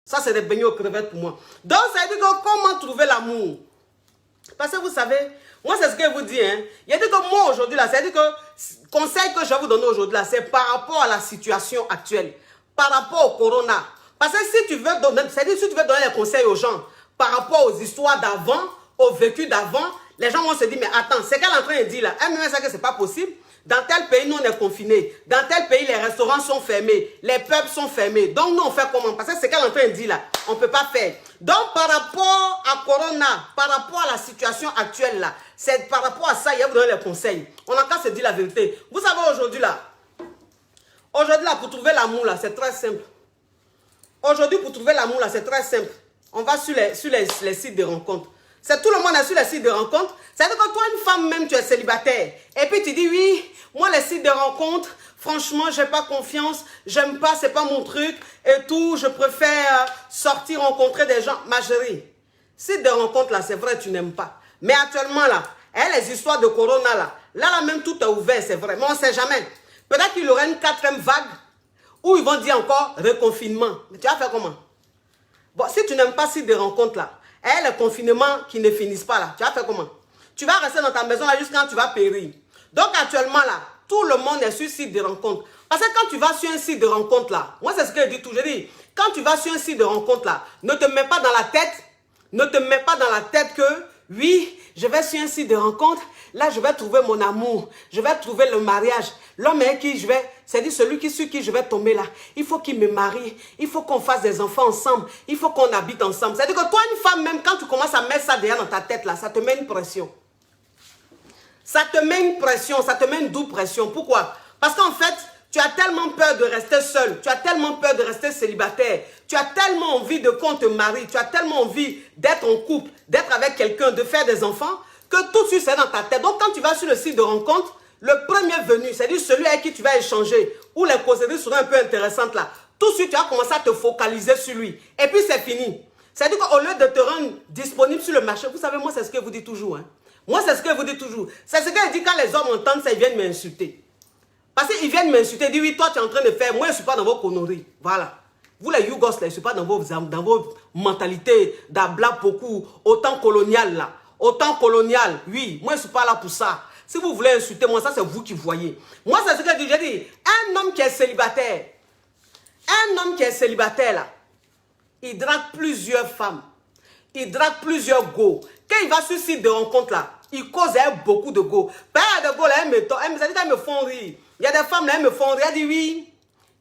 Ça, c'est des beignets aux crevettes pour moi. Donc, ça veut dire que comment trouver l'amour? Parce que vous savez, moi, c'est ce que je vous dis. Hein. Il a dit que moi, aujourd'hui, là, c'est-à-dire que le conseil que je vais vous donner aujourd'hui, là, c'est par rapport à la situation actuelle, par rapport au corona. Parce que si tu veux donner, c'est-à-dire si tu veux donner des conseils aux gens par rapport aux histoires d'avant, au vécu d'avant, les gens vont se dire, mais attends, c'est qu'elle est en train de dire là, elle me dit que c'est pas possible. Dans tel pays, nous, on est confinés. Dans tel pays, les restaurants sont fermés. Les pubs sont fermés. Donc, nous, on fait comment? Parce que c'est qu'elle est en train de dire là. On ne peut pas faire. Donc, par rapport à Corona, par rapport à la situation actuelle là, c'est par rapport à ça, il y a vous donner les conseils. On a qu'à se dire la vérité. Vous savez, aujourd'hui là, pour trouver l'amour là, c'est très simple. Aujourd'hui, pour trouver l'amour là, c'est très simple. On va sur les sites de rencontres. C'est tout le monde est sur les sites de rencontres. C'est-à-dire que toi, une femme même, tu es célibataire. Et puis tu dis, oui, moi, les sites de rencontres, franchement, je n'ai pas confiance. J'aime pas, c'est pas mon truc. Et tout, je préfère sortir, rencontrer des gens. Ma chérie, sites de rencontres, là, c'est vrai, tu n'aimes pas. Mais actuellement, là, les histoires de Corona, là, même, tout est ouvert, c'est vrai. Mais on ne sait jamais. Peut-être qu'il y aura une quatrième vague où ils vont dire encore reconfinement. Mais tu vas faire comment? Bon, si tu n'aimes pas sites de rencontres, là, les confinements qui ne finissent pas là, tu vas faire comment? Tu vas rester dans ta maison là jusqu'à quand tu vas périr. Donc actuellement là, tout le monde est sur site de rencontre. Parce que quand tu vas sur un site de rencontre là, moi c'est ce que je dis toujours, je dis, quand tu vas sur un site de rencontre là, ne te mets pas dans la tête que, oui, je vais sur un site de rencontre, là je vais trouver mon amour, je vais trouver le mariage. L'homme avec qui je vais, c'est-à-dire celui sur qui je vais tomber là, il faut qu'il me marie, il faut qu'on fasse des enfants ensemble, il faut qu'on habite ensemble. C'est-à-dire que toi, une femme même, quand tu commences à mettre ça derrière dans ta tête là, ça te met une pression. Ça te met une pression, ça te met une double pression. Pourquoi? Parce qu'en fait, tu as tellement peur de rester seul, tu as tellement peur de rester célibataire, tu as tellement envie de qu'on te marie, tu as tellement envie d'être en couple, d'être avec quelqu'un, de faire des enfants, que tout de suite c'est dans ta tête. Donc quand tu vas sur le site de rencontre, le premier venu, c'est-à-dire celui avec qui tu vas échanger, où les causeries seront un peu intéressantes là, tout de suite tu vas commencer à te focaliser sur lui. Et puis c'est fini. C'est-à-dire qu'au lieu de te rendre disponible sur le marché, vous savez, moi c'est ce que je vous dis toujours. Hein. Moi c'est ce que je vous dis toujours. C'est ce que je dis quand les hommes entendent ça, ils viennent m'insulter. Parce qu'ils viennent m'insulter, ils disent oui, toi tu es en train de faire, moi je ne suis pas dans vos conneries. Voilà. Vous les Yougos, là, je ne suis pas dans vos mentalités d'abla beaucoup, autant colonial là. Autant colonial, oui, moi je ne suis pas là pour ça. Si vous voulez insulter moi, ça c'est vous qui voyez. Moi c'est ce que je dis, un homme qui est célibataire là, il drague plusieurs femmes, il drague plusieurs go. Quand il va sur le site de rencontre là, il cause avec beaucoup de go. Pas de go là, elles me font rire. Il y a des femmes là, elles me font rire. Elle dit oui,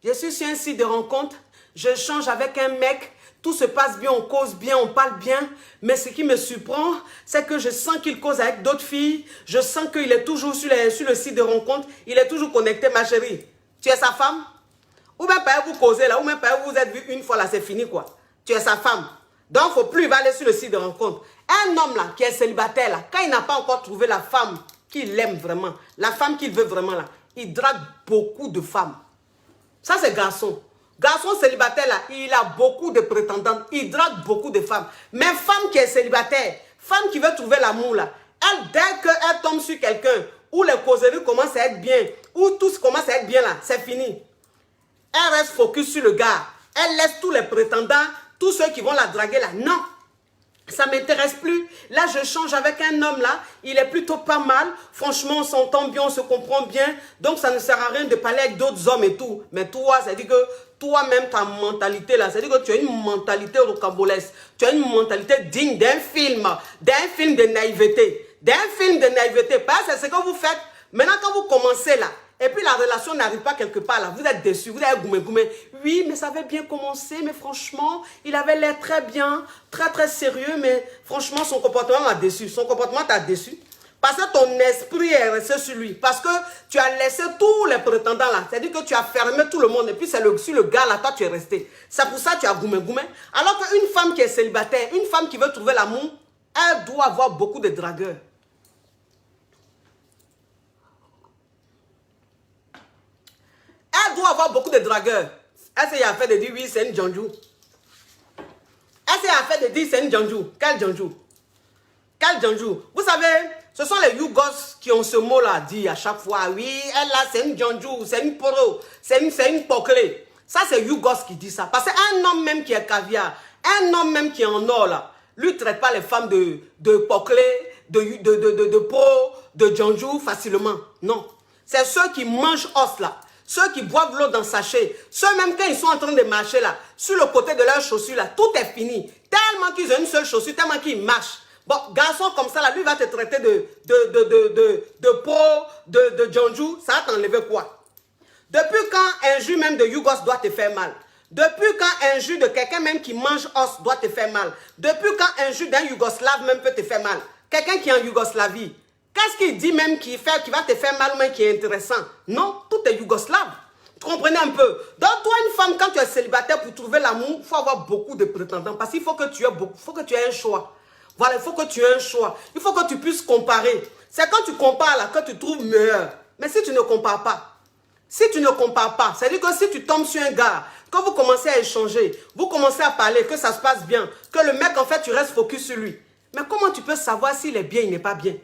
je suis sur un site de rencontre, je change avec un mec, tout se passe bien, on cause bien, on parle bien. Mais ce qui me surprend, c'est que je sens qu'il cause avec d'autres filles. Je sens qu'il est toujours sur le site de rencontre. Il est toujours connecté, ma chérie. Tu es sa femme? Ou même pas vous causez là, ou même pas vous êtes vu une fois là, c'est fini quoi. Tu es sa femme. Donc, il ne faut plus il va aller sur le site de rencontre. Un homme là, qui est célibataire là, quand il n'a pas encore trouvé la femme qu'il aime vraiment, la femme qu'il veut vraiment là, il drague beaucoup de femmes. Ça, c'est garçon. Garçon célibataire, là, il a beaucoup de prétendantes. Il drague beaucoup de femmes. Mais femme qui est célibataire, femme qui veut trouver l'amour, là, elle, dès qu'elle tombe sur quelqu'un, où les causeries commencent à être bien, où tout commence à être bien, là, c'est fini. Elle reste focus sur le gars. Elle laisse tous les prétendants, tous ceux qui vont la draguer, là. Non. Ça ne m'intéresse plus. Là, je change avec un homme, là. Il est plutôt pas mal. Franchement, on s'entend bien, on se comprend bien. Donc, ça ne sert à rien de parler avec d'autres hommes et tout. Mais toi, ça dit que toi-même, ta mentalité, là, ça dit que tu as une mentalité rocambolesque. Tu as une mentalité digne d'un film de naïveté. D'un film de naïveté. Parce que c'est ce que vous faites. Maintenant, quand vous commencez, là, et puis la relation n'arrive pas quelque part là, vous êtes déçu, vous êtes goumé. Oui, mais ça avait bien commencé, mais franchement, il avait l'air très bien, très sérieux, mais franchement, son comportement m'a déçu. Son comportement t'a déçu. Parce que ton esprit est resté sur lui. Parce que tu as laissé tous les prétendants là. C'est-à-dire que tu as fermé tout le monde. Et puis c'est sur le gars là, toi tu es resté. C'est pour ça que tu as goumé. Alors qu'une femme qui est célibataire, une femme qui veut trouver l'amour, elle doit avoir beaucoup de dragueurs. Elle doit avoir beaucoup de dragueurs. Elle s'est fait de dire oui, c'est une Djanjou. Elle s'est fait de dire c'est une Djanjou. Quel Djanjou? Quel Djanjou? Vous savez, ce sont les Yougos qui ont ce mot-là dit à chaque fois. Oui, elle là, c'est une Djanjou, c'est une poro, c'est une poclée. Ça, c'est Yougos qui dit ça. Parce qu'un homme même qui est caviar, un homme même qui est en or, là, lui ne traite pas les femmes de Poclé, de Po, de Djanjou facilement. Non. C'est ceux qui mangent os, là. Ceux qui boivent l'eau dans sachet. Ceux même quand ils sont en train de marcher, là, sur le côté de leurs chaussures, là, tout est fini. Tellement qu'ils ont une seule chaussure, tellement qu'ils marchent. Bon, garçon comme ça, là, lui va te traiter de Po, de Djanjou. Ça va t'enlever quoi? Depuis quand un jus même de Yougos doit te faire mal? Depuis quand un jus de quelqu'un même qui mange os doit te faire mal? Depuis quand un jus d'un Yougoslave même peut te faire mal? Quelqu'un qui est en Yougoslavie, qu'est-ce qu'il dit même qui va te faire mal ou même qui est intéressant? Non, tout est Yougoslave. Vous comprenez un peu? Donc toi, une femme, quand tu es célibataire, pour trouver l'amour, il faut avoir beaucoup de prétendants. Parce qu'il faut que tu aies un choix. Voilà, il faut que tu aies un choix. Il faut que tu puisses comparer. C'est quand tu compares là que tu trouves meilleur. Mais si tu ne compares pas, c'est-à-dire que si tu tombes sur un gars, que vous commencez à échanger, vous commencez à parler, que ça se passe bien, que le mec, en fait, tu restes focus sur lui. Mais comment tu peux savoir s'il est bien, il n'est pas bien?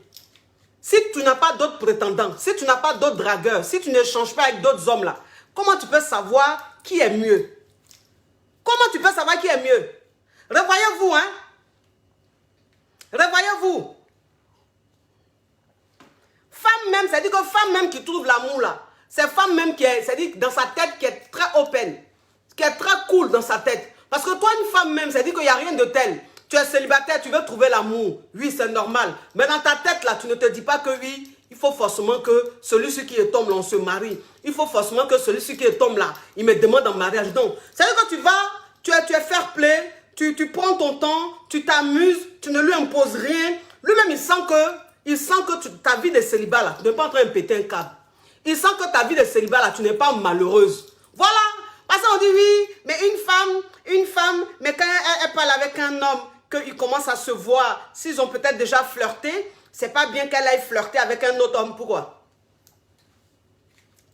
Si tu n'as pas d'autres prétendants, si tu n'as pas d'autres dragueurs, si tu n'échanges pas avec d'autres hommes là, comment tu peux savoir qui est mieux? Comment tu peux savoir qui est mieux? Revoyez-vous, hein? Revoyez-vous. Femme même, c'est-à-dire que femme même qui trouve l'amour là, c'est femme même qui est, c'est-à-dire dans sa tête qui est très open, qui est très cool dans sa tête. Parce que toi, une femme même, c'est-à-dire qu'il n'y a rien de tel. Tu es célibataire, tu veux trouver l'amour. Oui, c'est normal. Mais dans ta tête là, tu ne te dis pas que oui, il faut forcément que celui-ci qui tombe là, on se marie. Il faut forcément que celui-ci qui tombe là, il me demande en mariage. Donc, c'est-à-dire que tu es fair play, tu prends ton temps, tu t'amuses, tu ne lui imposes rien. Lui-même, il sent que ta vie de célibat là, tu n'es pas en train de péter un câble. Il sent que ta vie de célibat là, tu n'es pas malheureuse. Voilà. Parce qu'on dit oui, mais une femme, mais quand elle parle avec un homme, qu'ils commencent à se voir, s'ils ont peut-être déjà flirté, c'est pas bien qu'elle aille flirter avec un autre homme. Pourquoi?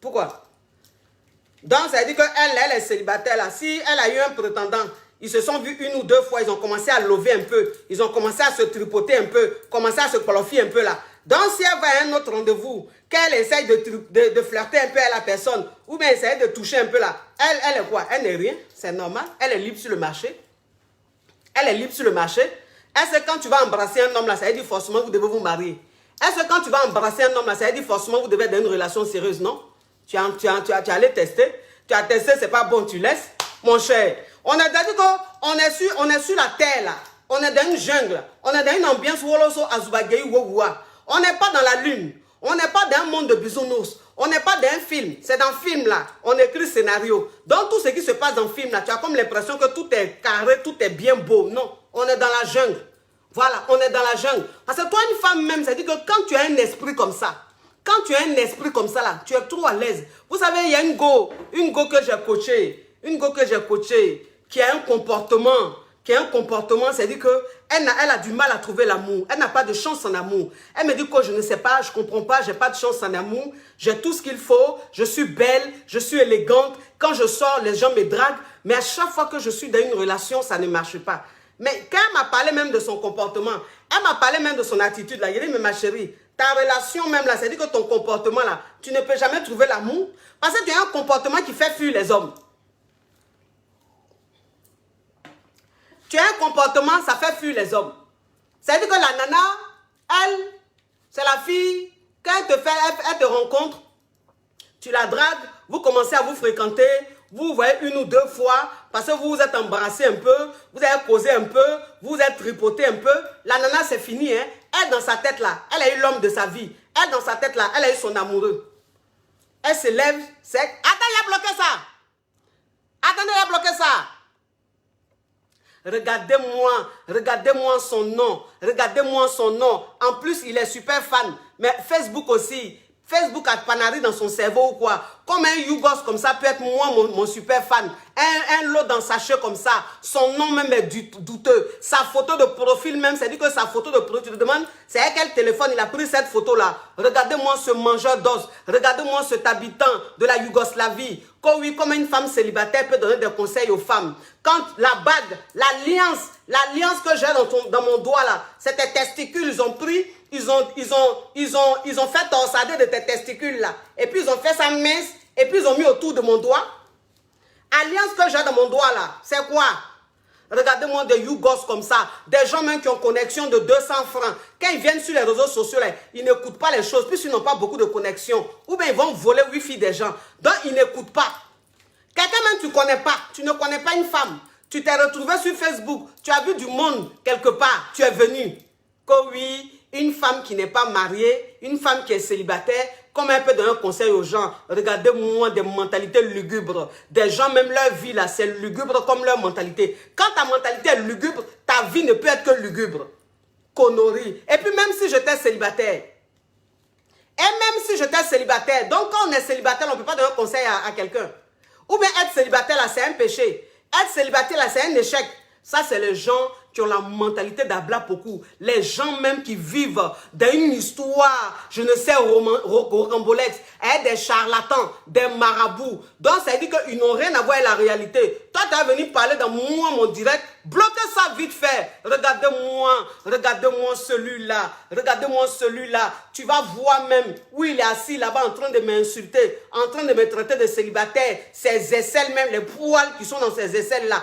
Pourquoi? Donc, ça veut dire qu'elle est célibataire là. Si elle a eu un prétendant, ils se sont vus une ou deux fois, ils ont commencé à lever un peu, ils ont commencé à se tripoter un peu, commencé à se qualifier un peu là. Donc, si elle va à un autre rendez-vous, qu'elle essaye de flirter un peu à la personne, ou bien essayer de toucher un peu là, elle est quoi? Elle n'est rien, c'est normal. Elle est libre sur le marché. Elle est libre sur le marché. Est-ce que quand tu vas embrasser un homme là, ça veut dire forcément que vous devez vous marier? Est-ce que quand tu vas embrasser un homme là, ça veut dire forcément que vous devez être dans une relation sérieuse? Non? Tu as allé tester. Tu as testé, c'est pas bon, tu laisses. Mon cher, on a dit qu'on est sur la terre là. On est dans une jungle. On est dans une ambiance Woloso Azubagei Wowoua. On n'est pas dans la lune. On n'est pas dans un monde de bisounours. On n'est pas dans un film. C'est dans le film là. On écrit scénario. Dans tout ce qui se passe dans le film là, tu as comme l'impression que tout est carré, tout est bien beau. Non, on est dans la jungle. Voilà, on est dans la jungle. Parce que toi, une femme même, ça dit que quand tu as un esprit comme ça, là, tu es trop à l'aise. Vous savez, il y a une go que j'ai coachée, qui a un comportement, c'est-à-dire qu'elle a du mal à trouver l'amour. Elle n'a pas de chance en amour. Elle me dit que je ne sais pas, je ne comprends pas, je n'ai pas de chance en amour. J'ai tout ce qu'il faut, je suis belle, je suis élégante. Quand je sors, les gens me draguent. Mais à chaque fois que je suis dans une relation, ça ne marche pas. Mais quand elle m'a parlé même de son comportement, elle m'a parlé même de son attitude là, il dit, mais ma chérie, ta relation même là, c'est-à-dire que ton comportement là, tu ne peux jamais trouver l'amour. Parce que tu as un comportement qui fait fuir les hommes. Tu as un comportement, ça fait fuir les hommes. C'est-à-dire que la nana, elle, c'est la fille, quand elle te rencontre, tu la dragues, vous commencez à vous fréquenter, vous voyez une ou deux fois, parce que vous vous êtes embrassé un peu, vous avez causé un peu, vous vous êtes tripoté un peu. La nana, c'est fini, hein. Elle, dans sa tête là, elle a eu l'homme de sa vie. Elle, dans sa tête là, elle a eu son amoureux. Elle se lève, c'est... Attends, il a bloqué ça. Attendez, il a bloqué ça. Regardez-moi son nom. Regardez-moi son nom. En plus, il est super fan. Mais Facebook aussi. Facebook a panari dans son cerveau ou quoi. Comme un Yougos comme ça peut être moi, mon super fan. Un lot dans sachet comme ça. Son nom même est douteux. Sa photo de profil même, c'est-à-dire que sa photo de profil, tu te demandes, c'est à quel téléphone il a pris cette photo-là. Regardez-moi ce mangeur d'os. Regardez-moi cet habitant de la Yougoslavie. Oui, comme une femme célibataire peut donner des conseils aux femmes. Quand la bague, l'alliance que j'ai dans mon doigt là, c'est tes testicules, ils ont pris, ils ont fait torsader de tes testicules là. Et puis ils ont fait ça mince, et puis ils ont mis autour de mon doigt. Alliance que j'ai dans mon doigt là, c'est quoi? Regardez-moi des YouGos comme ça, des gens même qui ont connexion de 200 francs. Quand ils viennent sur les réseaux sociaux, là, ils n'écoutent pas les choses, puisqu'ils n'ont pas beaucoup de connexion. Ou bien ils vont voler Wi-Fi des gens. Donc ils n'écoutent pas. Quelqu'un même tu ne connais pas une femme. Tu t'es retrouvé sur Facebook, tu as vu du monde quelque part, tu es venu. Que oui, une femme qui n'est pas mariée, une femme qui est célibataire, comme un peu donner un conseil aux gens, regardez-moi des mentalités lugubres. Des gens, même leur vie là, c'est lugubre comme leur mentalité. Quand ta mentalité est lugubre, ta vie ne peut être que lugubre. Connerie. Et puis même si j'étais célibataire, donc quand on est célibataire, on ne peut pas donner un conseil à quelqu'un. Ou bien être célibataire là, c'est un péché. Être célibataire là, c'est un échec. Ça, c'est les gens qui ont la mentalité d'Abla beaucoup. Les gens même qui vivent dans une histoire, je ne sais, rocambolex, des charlatans, des marabouts. Donc, ça veut dire qu'ils n'ont rien à voir avec la réalité. Toi, tu es venu parler dans moi, mon direct. Bloquez ça vite fait. Regardez-moi celui-là. Regardez-moi celui-là. Tu vas voir même où il est assis là-bas en train de m'insulter, en train de me traiter de célibataire. Ses aisselles même, les poils qui sont dans ses aisselles-là.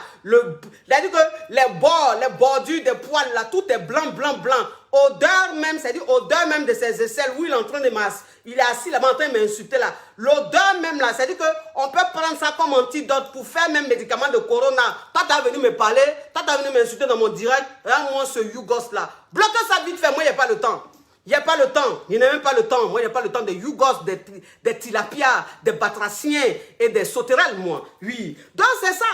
C'est-à-dire que les bordures des poils là, tout est blanc. Odeur même, c'est-à-dire odeur même de ses aisselles où il est en train de il est assis là-bas en train de m'insulter là. L'odeur même là, c'est-à-dire qu'on peut prendre ça comme antidote pour faire même médicament de corona. Toi, tu as venu me parler, toi, tu as venu m'insulter dans mon direct. Regarde-moi ce YouGos là. Bloquez ça vite fait, moi, il n'y a pas le temps. Il n'y a pas le temps, il n'y a même pas le temps. Moi, il n'y a pas le temps des YouGos, des tilapias, des batraciens et des sauterelles, moi. Oui. Donc, c'est ça.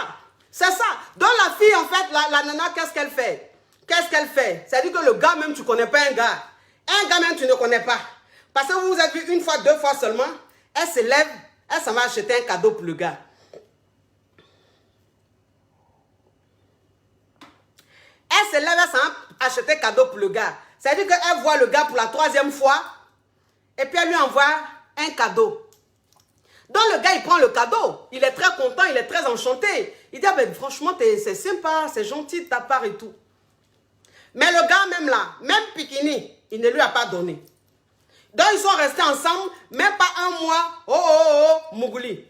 C'est ça. Donc, la fille, en fait, la nana, qu'est-ce qu'elle fait? Qu'est-ce qu'elle fait? C'est-à-dire que le gars, même, tu ne connais pas un gars. Un gars, même, tu ne connais pas. Parce que vous avez vu une fois, deux fois seulement, elle se lève, elle s'en va acheter un cadeau pour le gars. Elle se lève, elle s'en va acheter un cadeau pour le gars. C'est-à-dire qu'elle voit le gars pour la troisième fois, et puis elle lui envoie un cadeau. Donc le gars, il prend le cadeau. Il est très content, il est très enchanté. Il dit, ah ben, franchement, c'est sympa, c'est gentil de ta part et tout. Mais le gars, même là, même Pikini, il ne lui a pas donné. Donc, ils sont restés ensemble, même pas un mois. Mougouli.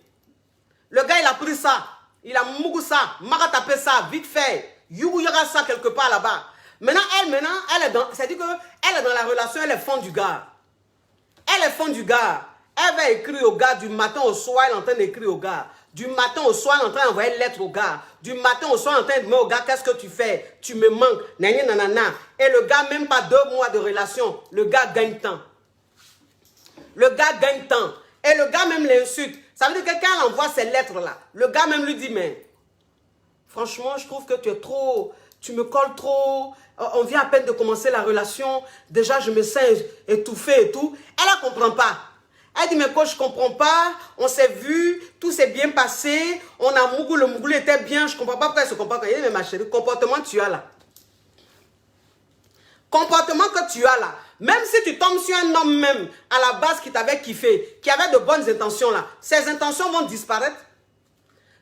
Le gars, il a pris ça. Il a mougou ça. M'a tapé ça, vite fait. Yougou yara ça quelque part là-bas. Maintenant, elle est dans... C'est-à-dire qu'elle est dans la relation, elle est fond du gars. Elle est fond du gars. Elle va écrire au gars du matin au soir, elle est en train d'écrire au gare. Du matin au soir, elle est en train d'envoyer une lettre au gars. Du matin au soir, elle est en train de dire au gars, qu'est-ce que tu fais? Tu me manques. Nanana. Et le gars, même pas 2 mois de relation, le gars gagne temps. Le gars gagne temps. Et le gars même l'insulte. Ça veut dire que quand elle envoie ces lettres-là, le gars même lui dit, mais franchement, je trouve que tu es trop... Tu me colles trop. On vient à peine de commencer la relation. Déjà, je me sens étouffée et tout. Elle ne comprend pas. Elle dit, mais quoi, je ne comprends pas. On s'est vu, tout s'est bien passé. On a mougou, le mougou était bien. Je ne comprends pas pourquoi elle se comprend. Elle dit, mais ma chérie, comportement que tu as là. Comportement que tu as là. Même si tu tombes sur un homme même, à la base, qui t'avait kiffé, qui avait de bonnes intentions là, ces intentions vont disparaître.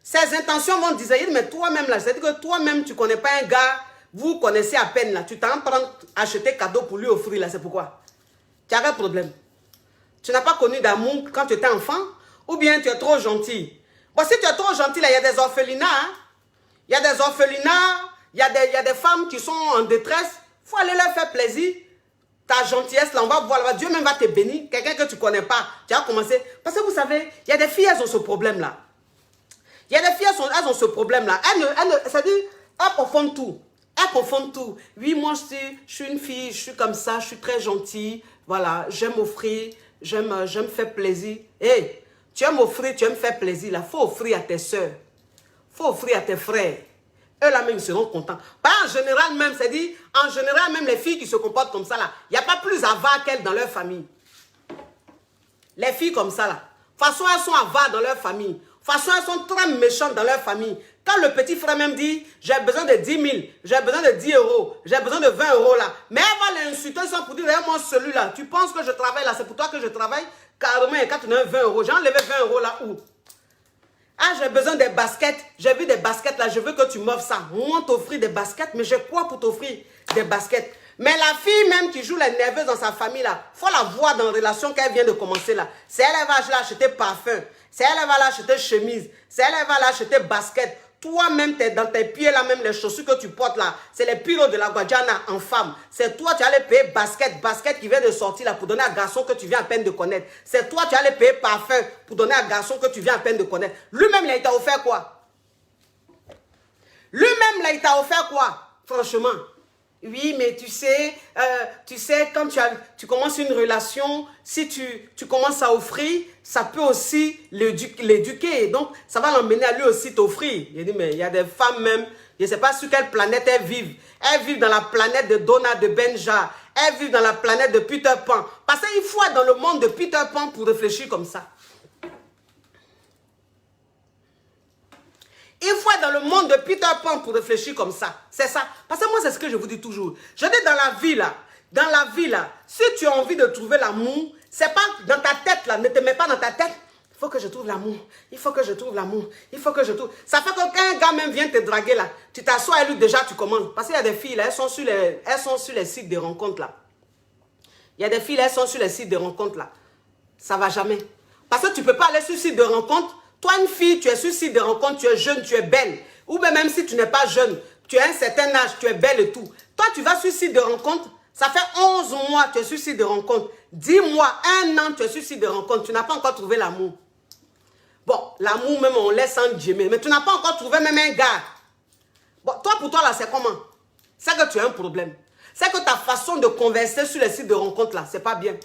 Ces intentions vont disparaître, mais toi-même là, c'est-à-dire que toi-même, tu ne connais pas un gars, vous connaissez à peine là, tu t'en prends acheter cadeau pour lui offrir là, c'est pourquoi? Tu as un problème. Tu n'as pas connu d'amour quand tu étais enfant, ou bien tu es trop gentil. Bon, si tu es trop gentil là, il y a des orphelinats, hein? Il y a des orphelinats, il y a des femmes qui sont en détresse, il faut aller leur faire plaisir. Ta gentillesse, là, on va voir, Dieu même va te bénir. Quelqu'un que tu ne connais pas, tu vas commencer. Parce que vous savez, il y a des filles, elles ont ce problème-là. Il y a des filles, elles ont ce problème-là. C'est-à-dire, elles confondent tout. Elles confondent tout. Oui, moi, je suis une fille, je suis comme ça, je suis très gentille. Voilà, j'aime offrir, j'aime faire plaisir. Hé, tu aimes offrir, tu aimes faire plaisir. Il faut offrir à tes soeurs. Il faut offrir à tes frères. Eux là même ils seront contents. Pas en général même, c'est-à-dire, en général même les filles qui se comportent comme ça là, il n'y a pas plus avares qu'elles dans leur famille. Les filles comme ça là, de toute façon elles sont avares dans leur famille. De toute façon elles sont très méchantes dans leur famille. Quand le petit frère même dit, j'ai besoin de 10 000, j'ai besoin de 10 euros, j'ai besoin de 20 euros là. Mais elle va l'insulter sans pour dire, moi celui-là, tu penses que je travaille là, c'est pour toi que je travaille? Carrément, quand tu as 20 euros, j'ai enlevé 20 euros là où? Ah, j'ai besoin des baskets. J'ai vu des baskets là, je veux que tu m'offres ça. Moi, t'offrir des baskets, mais j'ai quoi pour t'offrir des baskets? Mais la fille même qui joue la nerveuse dans sa famille là, faut la voir dans la relation qu'elle vient de commencer là. C'est elle, elle va acheter parfum. C'est elle, elle va aller acheter chemise. C'est elle, elle va aller acheter basket. Toi-même, dans tes pieds là, même les chaussures que tu portes là, c'est les pilotes de la Guadiana en femme. C'est toi, tu allais payer basket qui vient de sortir là pour donner à un garçon que tu viens à peine de connaître. C'est toi, tu allais payer parfum pour donner à un garçon que tu viens à peine de connaître. Lui-même, là, il t'a offert quoi? Lui-même, là, il t'a offert quoi? Franchement. Oui, mais tu sais, quand tu commences une relation, si tu commences à offrir, ça peut aussi l'éduquer. Donc, ça va l'emmener à lui aussi t'offrir. Il dit, mais il y a des femmes même, je ne sais pas sur quelle planète elles vivent. Elles vivent dans la planète de Donna, de Benja. Elles vivent dans la planète de Peter Pan. Parce qu'il faut être dans le monde de Peter Pan pour réfléchir comme ça. Il faut être dans le monde de Peter Pan pour réfléchir comme ça. C'est ça. Parce que moi, c'est ce que je vous dis toujours. Je dis dans la vie là, si tu as envie de trouver l'amour, c'est pas dans ta tête là, ne te mets pas dans ta tête. Il faut que je trouve l'amour. Il faut que je trouve l'amour. Il faut que je trouve. Ça fait que quand un gars même vient te draguer là, tu t'assois et lui déjà tu commences. Parce qu'il y a des filles là, elles sont sur les sites de rencontres là. Il y a des filles là, elles sont sur les sites de rencontres là. Ça va jamais. Parce que tu peux pas aller sur le site de rencontre. Toi, une fille, tu es sur site de rencontre, tu es jeune, tu es belle. Ou bien même si tu n'es pas jeune, tu as un certain âge, tu es belle et tout. Toi, tu vas sur site de rencontre, ça fait 11 mois, tu es sur site de rencontre. 10 mois, 1 an, tu es sur site de rencontre. Tu n'as pas encore trouvé l'amour. Bon, l'amour même, on laisse en Dieu. Mais tu n'as pas encore trouvé même un gars. Bon, toi, pour toi, là, c'est comment? C'est que tu as un problème. C'est que ta façon de converser sur les sites de rencontre, là, c'est pas bien.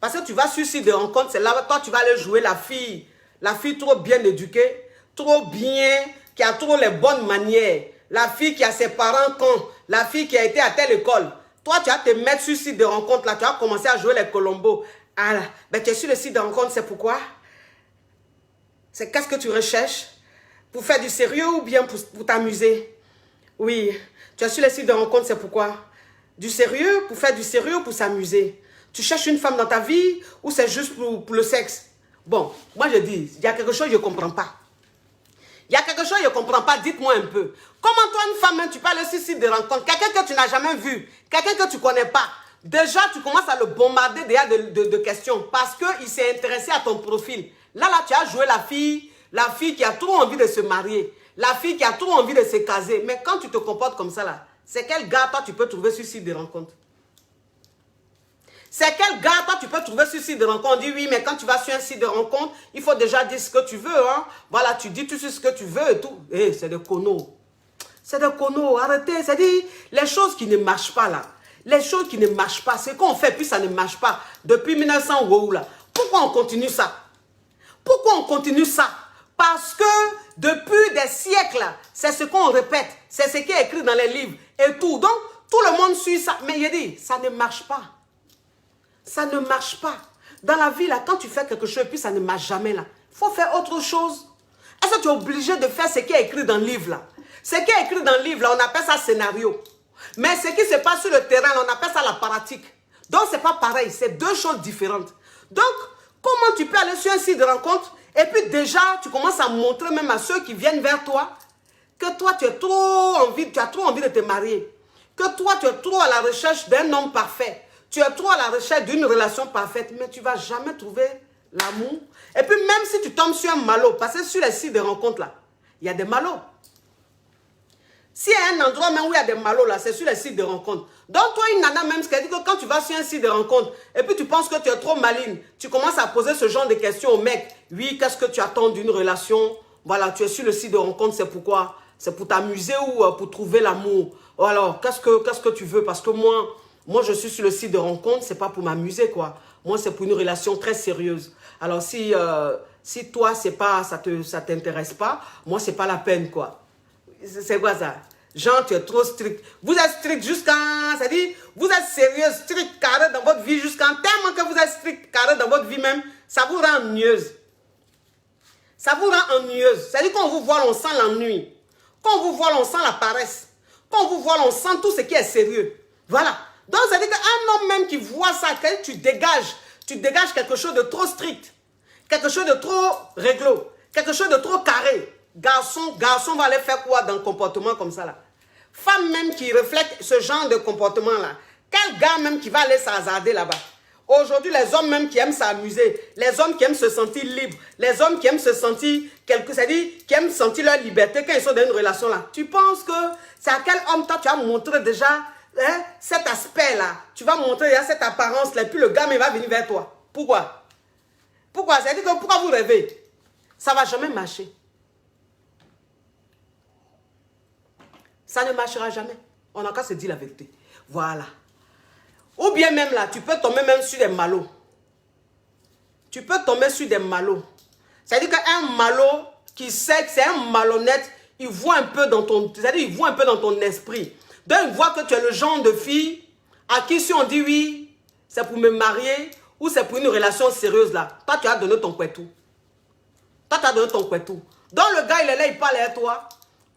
Parce que tu vas sur le site de rencontre, c'est là, toi, tu vas aller jouer la fille. La fille trop bien éduquée, trop bien, qui a trop les bonnes manières. La fille qui a ses parents cons. La fille qui a été à telle école. Toi, tu vas te mettre sur le site de rencontre, là, tu vas commencer à jouer les colombos. Ah là, ben tu es sur le site de rencontre, c'est pourquoi? C'est qu'est-ce que tu recherches? Pour faire du sérieux ou bien pour t'amuser? Oui, tu es sur le site de rencontre, c'est pourquoi? Du sérieux, pour faire du sérieux ou pour s'amuser? Tu cherches une femme dans ta vie ou c'est juste pour le sexe? Bon, moi je dis, il y a quelque chose que je ne comprends pas. Il y a quelque chose que je ne comprends pas, dites-moi un peu. Comment toi, une femme, tu parles sur le site de rencontre, quelqu'un que tu n'as jamais vu, quelqu'un que tu ne connais pas, déjà tu commences à le bombarder déjà de questions parce qu'il s'est intéressé à ton profil. Là, tu as joué la fille qui a trop envie de se marier, la fille qui a trop envie de se caser. Mais quand tu te comportes comme ça, là, c'est quel gars, toi, tu peux trouver sur le site de rencontre? C'est quel gars, toi, tu peux trouver sur le site de rencontre? On dit oui, mais quand tu vas sur un site de rencontre, il faut déjà dire ce que tu veux. Hein? Voilà, tu dis tout ce que tu veux et tout. Eh, c'est des conneaux. C'est des conneaux. Arrêtez. C'est-à-dire, les choses qui ne marchent pas là. Les choses qui ne marchent pas. C'est qu'on fait, puis ça ne marche pas. Depuis 1900, wow, là. Pourquoi on continue ça? Pourquoi on continue ça? Parce que depuis des siècles, c'est ce qu'on répète. C'est ce qui est écrit dans les livres et tout. Donc, tout le monde suit ça. Mais il dit, ça ne marche pas. Ça ne marche pas. Dans la vie, là, quand tu fais quelque chose et puis ça ne marche jamais, là, il faut faire autre chose. Est-ce que tu es obligé de faire ce qui est écrit dans le livre, là? Ce qui est écrit dans le livre, là, on appelle ça scénario. Mais ce qui se passe sur le terrain, là, on appelle ça la pratique. Donc, ce n'est pas pareil. C'est deux choses différentes. Donc, comment tu peux aller sur un site de rencontre et puis déjà, tu commences à montrer même à ceux qui viennent vers toi que toi, tu as trop envie de te marier. Que toi, tu es trop à la recherche d'un homme parfait. Tu es trop à la recherche d'une relation parfaite, mais tu ne vas jamais trouver l'amour. Et puis même si tu tombes sur un malot, parce que sur les sites de rencontres là, il y a des malots. S'il y a un endroit même où il y a des malots là, c'est sur les sites de rencontres. Donc toi, une nana même, ce qu'elle dit que quand tu vas sur un site de rencontre, et puis tu penses que tu es trop maligne, tu commences à poser ce genre de questions au mec. Oui, qu'est-ce que tu attends d'une relation? Voilà, tu es sur le site de rencontre, c'est pourquoi? C'est pour t'amuser ou pour trouver l'amour? Ou alors, qu'est-ce que tu veux? Parce que moi, je suis sur le site de rencontre, c'est pas pour m'amuser, quoi. Moi, c'est pour une relation très sérieuse. Alors, si toi, ça t'intéresse pas, moi, c'est pas la peine, quoi. C'est quoi ça? Genre, tu es trop strict. Vous êtes strict jusqu'à... C'est-à-dire, vous êtes sérieux, strict, carré dans votre vie jusqu'à... Tellement que vous êtes strict, carré dans votre vie même, ça vous rend ennuyeuse. Ça vous rend ennuyeuse. C'est-à-dire, quand on vous voit, on sent l'ennui. Quand on vous voit, on sent la paresse. Quand on vous voit, on sent tout ce qui est sérieux. Voilà. Donc, ça veut dire qu'un homme même qui voit ça, que tu dégages quelque chose de trop strict, quelque chose de trop réglo, quelque chose de trop carré. Garçon va aller faire quoi dans un comportement comme ça là? Femme même qui reflète ce genre de comportement là. Quel gars même qui va aller s'hasarder là-bas? Aujourd'hui, les hommes même qui aiment s'amuser, les hommes qui aiment se sentir libres, les hommes qui aiment se sentir, c'est-à-dire qui aiment sentir leur liberté quand ils sont dans une relation là. Tu penses que c'est à quel homme toi tu as montré déjà hein, cet aspect-là. Tu vas montrer hein, cette apparence-là, et puis le gars mais va venir vers toi. Pourquoi? Pourquoi? C'est-à-dire que pourquoi vous rêvez? Ça ne va jamais marcher. Ça ne marchera jamais. On n'a qu'à se dire la vérité. Voilà. Ou bien même là, tu peux tomber même sur des malots. Tu peux tomber sur des malots. C'est-à-dire qu'un malot qui sait que c'est un malhonnête, il voit un peu dans ton, c'est-à-dire il voit un peu dans ton esprit. Donc il voit que tu es le genre de fille à qui si on dit oui, c'est pour me marier ou c'est pour une relation sérieuse là. Toi, tu as donné ton couetou. Toi, tu as donné ton couetou. Donc le gars, il est là, il parle à toi.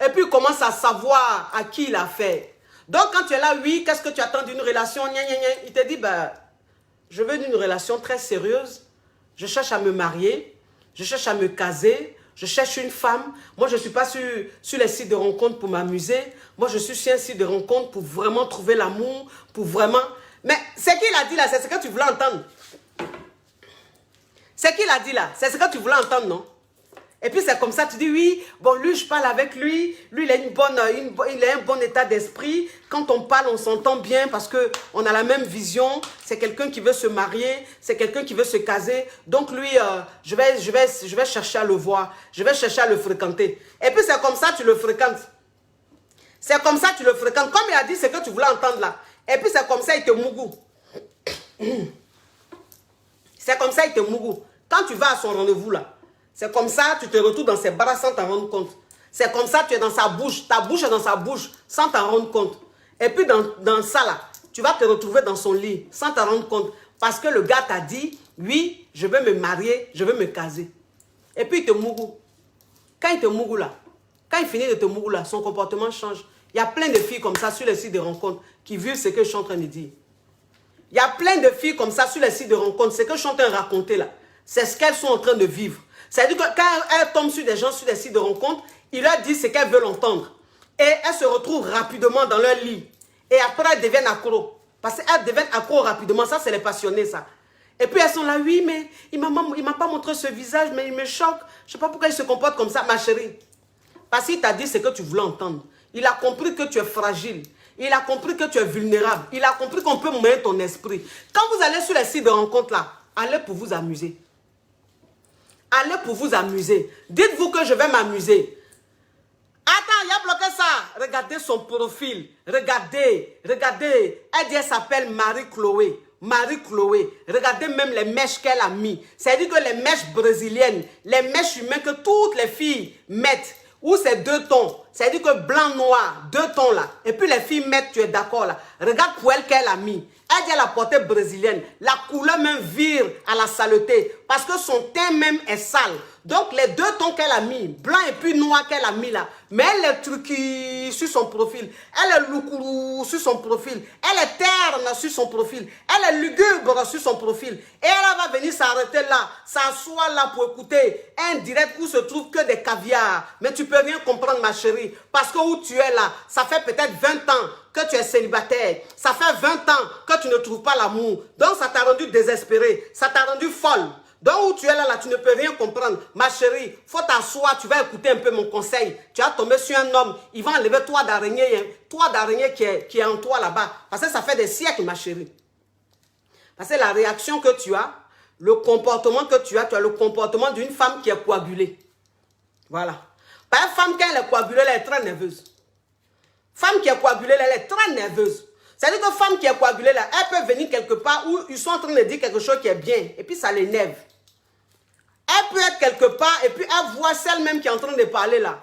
Et puis il commence à savoir à qui il a fait. Donc, quand tu es là, oui, qu'est-ce que tu attends d'une relation? Gna, gna, gna. Il te dit, bah, je veux une relation très sérieuse. Je cherche à me marier. Je cherche à me caser. Je cherche une femme. Moi, je ne suis pas sur les sites de rencontres pour m'amuser. Moi, je suis sur un site de rencontres pour vraiment trouver l'amour. Pour vraiment... Mais ce qu'il a dit là, c'est ce que tu voulais entendre. Ce qu'il a dit là, c'est ce que tu voulais entendre, non? Et puis c'est comme ça, tu dis oui, bon lui je parle avec lui, il a il a un bon état d'esprit, quand on parle on s'entend bien parce qu'on a la même vision, c'est quelqu'un qui veut se marier, c'est quelqu'un qui veut se caser, donc lui je vais chercher à le voir, je vais chercher à le fréquenter. Et puis c'est comme ça tu le fréquentes. C'est comme ça tu le fréquentes, comme il a dit ce que tu voulais entendre là. Et puis c'est comme ça il te mougou. C'est comme ça il te mougou. Quand tu vas à son rendez-vous là, c'est comme ça, tu te retrouves dans ses bras sans t'en rendre compte. C'est comme ça, tu es dans sa bouche. Ta bouche est dans sa bouche sans t'en rendre compte. Et puis dans ça là, tu vas te retrouver dans son lit sans t'en rendre compte. Parce que le gars t'a dit, oui, je veux me marier, je veux me caser. Et puis il te mougou. Quand il te mougou là, quand il finit de te mougou là, son comportement change. Il y a plein de filles comme ça sur les sites de rencontres qui vivent ce que je suis en train de dire. Il y a plein de filles comme ça sur les sites de rencontres. Ce que je suis en train de raconter là, c'est ce qu'elles sont en train de vivre. C'est-à-dire que quand elles tombent sur des gens, sur des sites de rencontres, ils leur disent ce qu'elles veulent entendre. Et elles se retrouvent rapidement dans leur lit. Et après, elles deviennent accros. Parce qu'elles deviennent accros rapidement. Ça, c'est les passionnés, ça. Et puis, elles sont là, oui, mais il ne m'a pas montré ce visage, mais il me choque. Je ne sais pas pourquoi il se comporte comme ça, ma chérie. Parce qu'il t'a dit ce que tu voulais entendre. Il a compris que tu es fragile. Il a compris que tu es vulnérable. Il a compris qu'on peut mouiller ton esprit. Quand vous allez sur les sites de rencontres, là, allez pour vous amuser. Allez pour vous amuser. Dites-vous que je vais m'amuser. Attends, il a bloqué ça. Regardez son profil. Regardez. Regardez. Elle dit, elle s'appelle Marie-Chloé. Marie-Chloé. Regardez même les mèches qu'elle a mis. C'est-à-dire que les mèches brésiliennes, les mèches humaines que toutes les filles mettent, où c'est deux tons. C'est-à-dire que blanc, noir, deux tons là. Et puis les filles mettent, tu es d'accord là. Regarde pour elle qu'elle a mis. Elle dit à la portée brésilienne. La couleur même vire à la saleté. Parce que son teint même est sale. Donc les deux tons qu'elle a mis, blanc et puis noir qu'elle a mis là. Mais elle est truquée sur son profil. Elle est loukourou sur son profil. Elle est terne sur son profil. Elle est lugubre sur son profil. Et elle va venir s'arrêter là. S'asseoir là pour écouter un direct où se trouve que des caviars. Mais tu peux rien comprendre ma chérie. Parce que où tu es là, ça fait peut-être 20 ans que tu es célibataire. Ça fait 20 ans que tu ne trouves pas l'amour. Donc ça t'a rendu désespéré. Ça t'a rendu folle. Donc où tu es là, tu ne peux rien comprendre. Ma chérie, faut t'asseoir, tu vas écouter un peu mon conseil. Tu vas tomber sur un homme, il va enlever toi d'araignée qui est en toi là-bas. Parce que ça fait des siècles, ma chérie. Parce que la réaction que tu as, le comportement que tu as le comportement d'une femme qui est coagulée. Voilà. Par une femme, quand elle est coagulée, elle est très nerveuse. Femme qui est coagulée, elle est très nerveuse. C'est-à-dire que femme qui est coagulée, là, elle peut venir quelque part où ils sont en train de dire quelque chose qui est bien. Et puis ça l'énerve. Elle peut être quelque part et puis elle voit celle même qui est en train de parler là,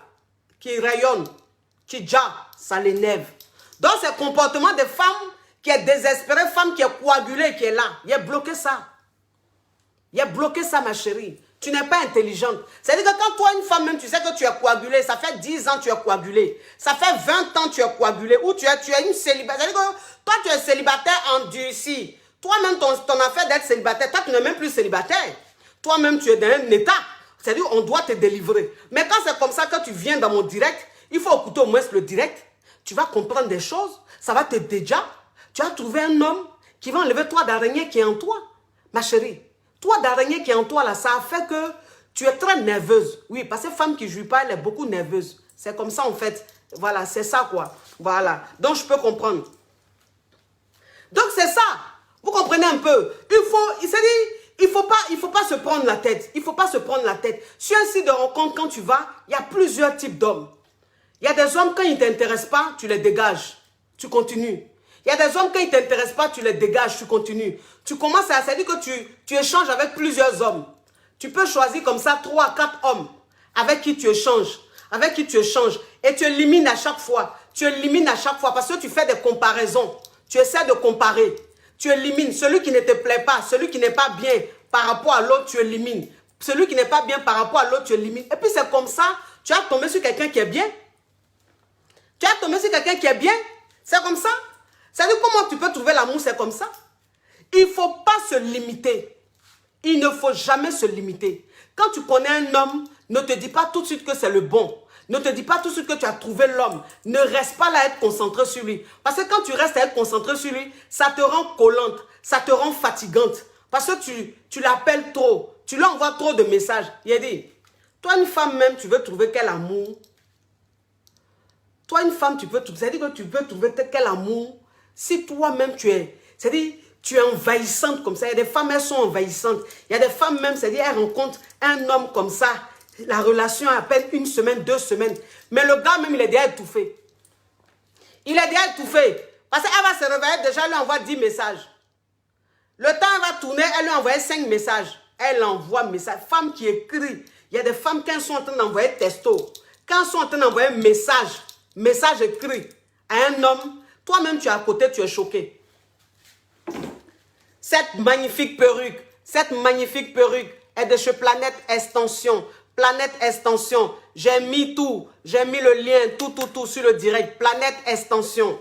qui rayonne, qui jappe, ça l'énerve. Donc c'est le comportement de femme qui est désespérée, femme qui est coagulée, qui est là. Il a bloqué ça. Il a bloqué ça, ma chérie. Tu n'es pas intelligente. C'est-à-dire que quand toi, une femme, même, tu sais que tu es coagulée, ça fait 10 ans que tu es coagulée, ça fait 20 ans que tu es coagulée, ou tu es une célibataire. C'est-à-dire que toi, tu es célibataire endurci. Toi-même, ton affaire d'être célibataire, toi, tu n'es même plus célibataire. Toi-même, tu es dans un état. C'est-à-dire on doit te délivrer. Mais quand c'est comme ça que tu viens dans mon direct, il faut écouter au moins le direct. Tu vas comprendre des choses. Ça va te déjà. Tu as trouvé un homme qui va enlever toi d'araignée qui est en toi. Ma chérie, toi d'araignée qui est en toi là, ça a fait que tu es très nerveuse. Oui, parce que femme qui ne joue pas, elle est beaucoup nerveuse. C'est comme ça en fait. Voilà, c'est ça quoi. Voilà. Donc je peux comprendre. Donc c'est ça. Vous comprenez un peu. Il faut pas se prendre la tête. Il ne faut pas se prendre la tête. Sur un site de rencontre, quand tu vas, il y a plusieurs types d'hommes. Il y a des hommes, quand ils ne t'intéressent pas, tu les dégages. Tu continues. Il y a des hommes, quand ils ne t'intéressent pas, tu les dégages, tu continues. Tu commences à... C'est-à-dire que tu échanges avec plusieurs hommes. Tu peux choisir comme ça 3 à 4 hommes avec qui tu échanges. Avec qui tu échanges. Et tu élimines à chaque fois. Tu élimines à chaque fois parce que tu fais des comparaisons. Tu essaies de comparer. Tu élimines. Celui qui ne te plaît pas, celui qui n'est pas bien par rapport à l'autre, tu élimines. Celui qui n'est pas bien par rapport à l'autre, tu élimines. Et puis c'est comme ça, tu as tombé sur quelqu'un qui est bien. Tu as tombé sur quelqu'un qui est bien. C'est comme ça. C'est-à-dire comment tu peux trouver l'amour, c'est comme ça. Il ne faut pas se limiter. Il ne faut jamais se limiter. Quand tu connais un homme, ne te dis pas tout de suite que c'est le bon. Ne te dis pas tout de suite que tu as trouvé l'homme. Ne reste pas là à être concentré sur lui. Parce que quand tu restes à être concentré sur lui, ça te rend collante, ça te rend fatigante. Parce que tu l'appelles trop. Tu lui envoies trop de messages. Il a dit, toi une femme même, tu veux trouver quel amour? Toi une femme, c'est-à-dire que tu veux trouver quel amour si toi-même tu es, c'est-à-dire tu es envahissante comme ça. Il y a des femmes, elles sont envahissantes. Il y a des femmes même, c'est-à-dire elles rencontrent un homme comme ça. La relation à peine 1 semaine, 2 semaines. Mais le gars même, il est déjà étouffé. Il est déjà étouffé. Parce qu'elle va se réveiller, déjà, elle lui envoie 10 messages. Le temps, elle va tourner, elle lui envoie 5 messages. Elle envoie message. Femme qui écrit. Il y a des femmes, quand elles sont en train d'envoyer texto, quand elles sont en train d'envoyer message écrit à un homme, toi-même, tu es à côté, tu es choqué. Cette magnifique perruque est de chez Planète Extension. Planète Extension, j'ai mis tout, j'ai mis le lien, tout sur le direct. Planète Extension.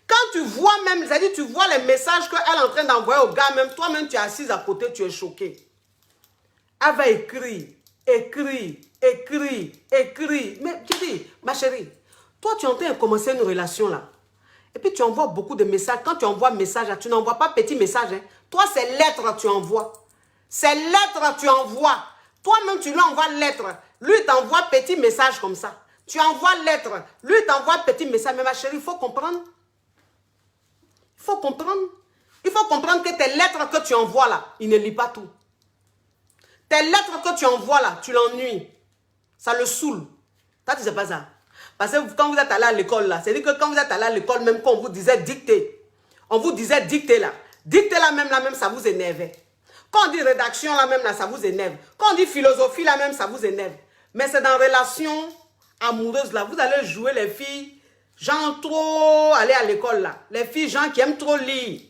Quand tu vois même, c'est-à-dire tu vois les messages qu'elle est en train d'envoyer au gars, même toi-même tu es assise à côté, tu es choqué. Elle va écrire. Mais tu dis, ma chérie, toi tu es en train de commencer une relation là. Et puis tu envoies beaucoup de messages. Quand tu envoies message, tu n'envoies pas petit message. Hein. Toi, c'est lettres tu envoies. C'est lettres tu envoies. Toi-même, tu lui envoies lettres. Lui, t'envoie petit message comme ça. Tu envoies lettres. Lui, t'envoie petit message. Mais ma chérie, il faut comprendre. Il faut comprendre. Il faut comprendre que tes lettres que tu envoies là, il ne lit pas tout. Tes lettres que tu envoies là, tu l'ennuies. Ça le saoule. Toi, tu sais pas ça. Parce que quand vous êtes allé à l'école là, c'est-à-dire que quand vous êtes allé à l'école, même quand on vous disait dicter, on vous disait dicter là. Dicter là même, ça vous énervait. Quand on dit rédaction là même, là, ça vous énerve. Quand on dit philosophie là même, ça vous énerve. Mais c'est dans relation amoureuse là, vous allez jouer les filles, genre trop aller à l'école là. Les filles, genre qui aiment trop lire.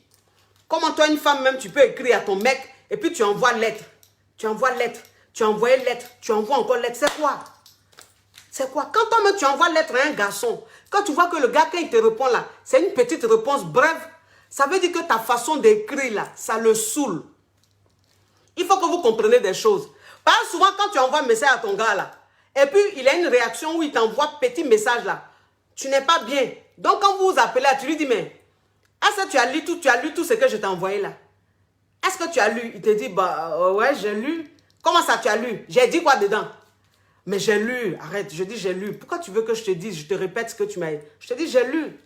Comment toi, une femme même, tu peux écrire à ton mec et puis tu envoies lettre. Tu envoies lettre. Tu envoies lettre. Tu envoies encore lettre. C'est quoi? C'est quoi? Quand toi-même tu envoies lettre à un garçon, quand tu vois que le gars, quand il te répond là, c'est une petite réponse brève, ça veut dire que ta façon d'écrire là, ça le saoule. Il faut que vous compreniez des choses. Parce que souvent, quand tu envoies un message à ton gars là, et puis il a une réaction où il t'envoie petit message là, tu n'es pas bien. Donc quand vous vous appelez là, tu lui dis, mais est-ce que tu as lu tout ce que je t'ai envoyé là? Est-ce que tu as lu? Il te dit, bah ouais, j'ai lu. Comment ça tu as lu? J'ai dit quoi dedans? Mais j'ai lu. Arrête, je dis j'ai lu. Pourquoi tu veux que je te dise, je te répète ce que tu m'as dit? Je te dis j'ai lu.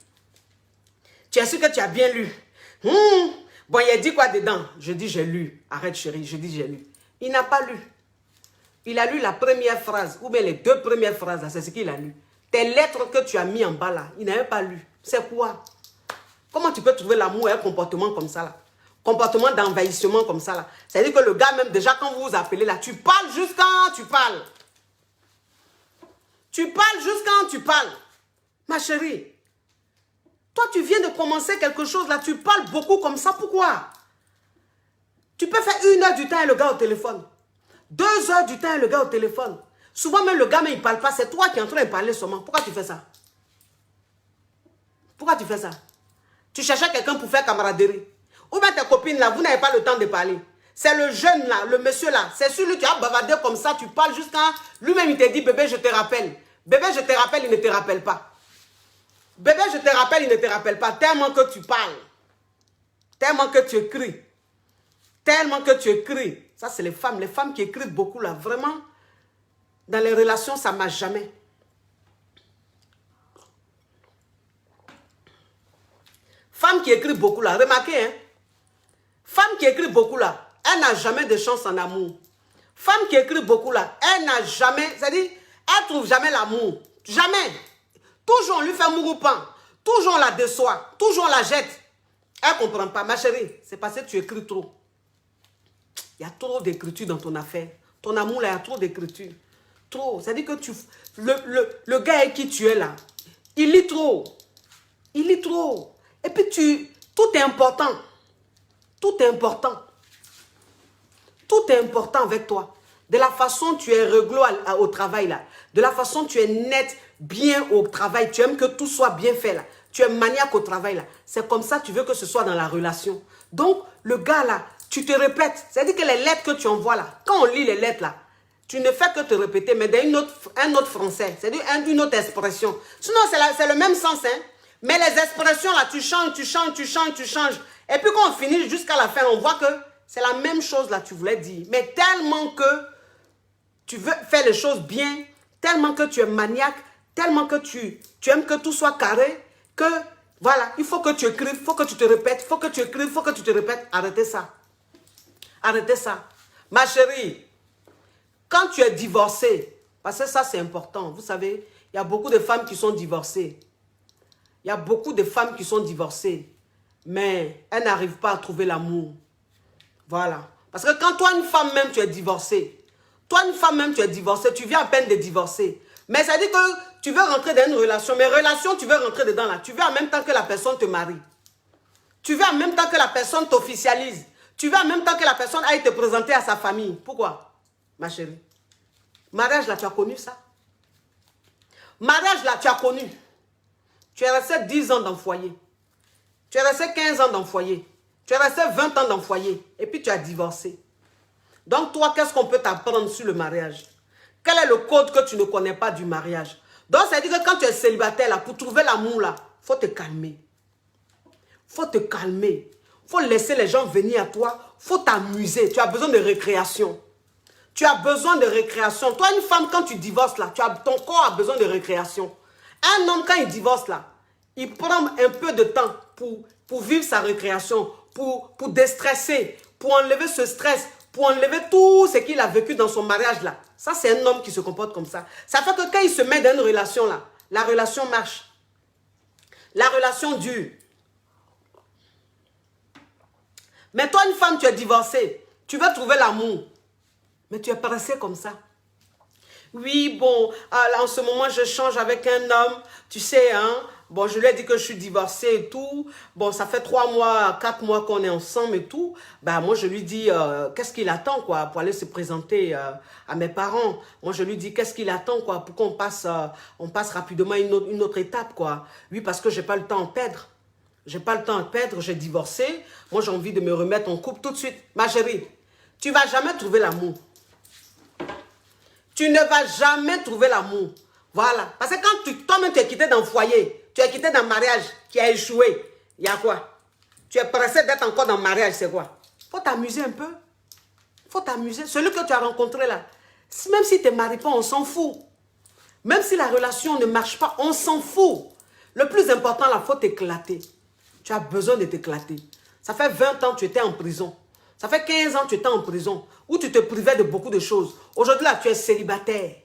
Tu es sûr que tu as bien lu? Bon, il a dit quoi dedans? Je dis j'ai lu. Arrête chérie, je dis j'ai lu. Il n'a pas lu. Il a lu la première phrase, ou bien les 2 premières phrases, c'est ce qu'il a lu. Tes lettres que tu as mis en bas là, il n'avait pas lu. C'est quoi? Comment tu peux trouver l'amour et un comportement comme ça là? Comportement d'envahissement comme ça là. C'est-à-dire que le gars même, déjà quand vous vous appelez là, tu parles juste quand tu parles. Tu parles juste quand tu parles. Ma chérie, toi tu viens de commencer quelque chose là, tu parles beaucoup comme ça, pourquoi? Tu peux faire 1 heure du temps et le gars au téléphone. 2 heures du temps et le gars au téléphone. Souvent même le gars mais il ne parle pas, c'est toi qui es en train de parler seulement. Pourquoi tu fais ça? Pourquoi tu fais ça? Tu cherchais quelqu'un pour faire camaraderie. Ou bien tes copines là, vous n'avez pas le temps de parler. C'est le jeune là, le monsieur là. C'est celui qui a bavardé comme ça, tu parles jusqu'à... Lui-même il te dit, bébé je te rappelle. Bébé je te rappelle, il ne te rappelle pas. Bébé je te rappelle, il ne te rappelle pas. Tellement que tu parles. Tellement que tu écris. Tellement que tu écris. Ça, c'est les femmes. Les femmes qui écrivent beaucoup, là, vraiment, dans les relations, ça ne marche jamais. Femme qui écrit beaucoup, là, remarquez, hein. Femme qui écrit beaucoup, là, elle n'a jamais de chance en amour. Femme qui écrit beaucoup, là, elle n'a jamais, c'est-à-dire, elle ne trouve jamais l'amour. Jamais. Toujours, on lui fait mouroupan. Toujours, on la déçoit. Toujours, on la jette. Elle ne comprend pas. Ma chérie, c'est parce que tu écris trop. Il y a trop d'écriture dans ton affaire. Ton amour, là, il y a trop d'écriture. Trop. C'est-à-dire que le gars avec qui tu es là, il lit trop. Il lit trop. Et puis, tout est important. Tout est important. Tout est important avec toi. De la façon tu es réglo au travail là. De la façon tu es net, bien au travail. Tu aimes que tout soit bien fait là. Tu es maniaque au travail là. C'est comme ça que tu veux que ce soit dans la relation. Donc, le gars là, tu te répètes. C'est-à-dire que les lettres que tu envoies là, quand on lit les lettres là, tu ne fais que te répéter, mais dans un autre français. C'est-à-dire une autre expression. Sinon, c'est le même sens, hein. Mais les expressions là, tu changes, tu changes, tu changes, tu changes. Et puis quand on finit jusqu'à la fin, on voit que c'est la même chose là, tu voulais dire. Mais tellement que tu veux faire les choses bien, tellement que tu es maniaque, tellement que tu aimes que tout soit carré, que voilà, il faut que tu écrives, il faut que tu te répètes, il faut que tu écrives, il faut que tu te répètes. Arrêtez ça. Arrêtez ça. Ma chérie, quand tu es divorcée, parce que ça c'est important, vous savez, il y a beaucoup de femmes qui sont divorcées. Il y a beaucoup de femmes qui sont divorcées, mais elles n'arrivent pas à trouver l'amour. Voilà. Parce que quand toi, une femme même, tu es divorcée, tu viens à peine de divorcer. Mais ça dit que tu veux rentrer dans une relation, mais relation, tu veux rentrer dedans là. Tu veux en même temps que la personne te marie. Tu veux en même temps que la personne t'officialise. Tu veux en même temps que la personne aille te présenter à sa famille. Pourquoi, ma chérie? Mariage là, tu as connu ça? Mariage là, tu as connu. Tu es resté 10 ans dans le foyer. Tu es resté 15 ans dans le foyer. Tu es resté 20 ans dans le foyer. Et puis tu as divorcé. Donc toi, qu'est-ce qu'on peut t'apprendre sur le mariage? Quel est le code que tu ne connais pas du mariage? Donc ça veut dire que quand tu es célibataire, là, pour trouver l'amour, là, il faut te calmer. Il faut te calmer. Il faut laisser les gens venir à toi. Il faut t'amuser. Tu as besoin de récréation. Tu as besoin de récréation. Toi, une femme, quand tu divorces, là, ton corps a besoin de récréation. Un homme, quand il divorce, là, il prend un peu de temps pour vivre sa récréation, pour déstresser, pour enlever ce stress, pour enlever tout ce qu'il a vécu dans son mariage, là. Ça, c'est un homme qui se comporte comme ça. Ça fait que quand il se met dans une relation, là, la relation marche. La relation dure. Mais toi, une femme, tu es divorcée. Tu veux trouver l'amour. Mais tu es pressée comme ça. Oui, bon, en ce moment, je change avec un homme, tu sais, hein. Bon, je lui ai dit que je suis divorcée et tout. Bon, ça fait 3 mois, 4 mois qu'on est ensemble et tout. Ben, moi, je lui dis, qu'est-ce qu'il attend, quoi, pour aller se présenter à mes parents. Moi, je lui dis, qu'est-ce qu'il attend, quoi, pour qu'on passe rapidement à une autre étape, quoi. Oui, parce que j'ai pas le temps à perdre. J'ai pas le temps à perdre, j'ai divorcé. Moi, j'ai envie de me remettre en couple tout de suite. Ma chérie, tu vas jamais trouver l'amour. Tu ne vas jamais trouver l'amour. Voilà. Parce que quand toi-même tu es quitté dans le foyer, tu es quitté dans le mariage qui a échoué, il y a quoi? Tu es pressé d'être encore dans le mariage, c'est quoi? Il faut t'amuser un peu. Il faut t'amuser. Celui que tu as rencontré là, même si tu ne te maries pas, on s'en fout. Même si la relation ne marche pas, on s'en fout. Le plus important là, il faut t'éclater. Tu as besoin de t'éclater. Ça fait 20 ans que tu étais en prison. Ça fait 15 ans que tu étais en prison, où tu te privais de beaucoup de choses. Aujourd'hui, là, tu es célibataire.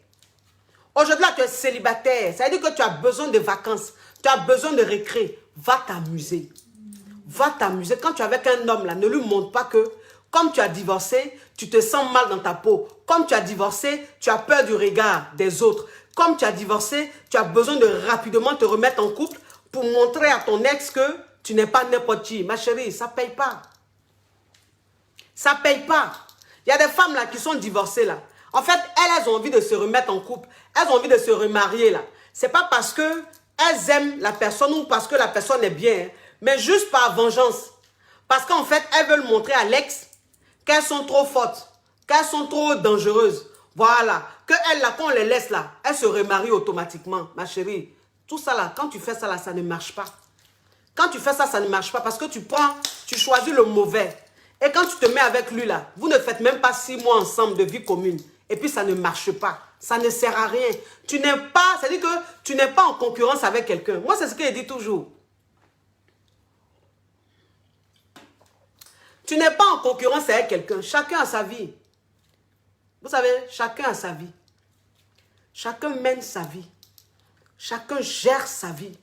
Aujourd'hui, là, tu es célibataire. Ça veut dire que tu as besoin de vacances. Tu as besoin de récré. Va t'amuser. Va t'amuser. Quand tu es avec un homme, là, ne lui montre pas que, comme tu as divorcé, tu te sens mal dans ta peau. Comme tu as divorcé, tu as peur du regard des autres. Comme tu as divorcé, tu as besoin de rapidement te remettre en couple pour montrer à ton ex que tu n'es pas n'importe qui. Ma chérie, ça ne paye pas. Ça ne paye pas. Il y a des femmes là qui sont divorcées là. En fait, elles ont envie de se remettre en couple. Elles ont envie de se remarier là. Ce n'est pas parce qu'elles aiment la personne ou parce que la personne est bien, hein, mais juste par vengeance. Parce qu'en fait, elles veulent montrer à l'ex qu'elles sont trop fortes, qu'elles sont trop dangereuses. Voilà. Qu'elles là, quand on les laisse là, elles se remarient automatiquement. Ma chérie, tout ça là, quand tu fais ça là, ça ne marche pas. Quand tu fais ça, ça ne marche pas parce que tu choisis le mauvais. Et quand tu te mets avec lui là, vous ne faites même pas 6 mois ensemble de vie commune. Et puis ça ne marche pas. Ça ne sert à rien. Tu n'es pas, c'est-à-dire que tu n'es pas en concurrence avec quelqu'un. Moi, c'est ce que je dis toujours. Tu n'es pas en concurrence avec quelqu'un. Chacun a sa vie. Vous savez, chacun a sa vie. Chacun mène sa vie. Chacun gère sa vie.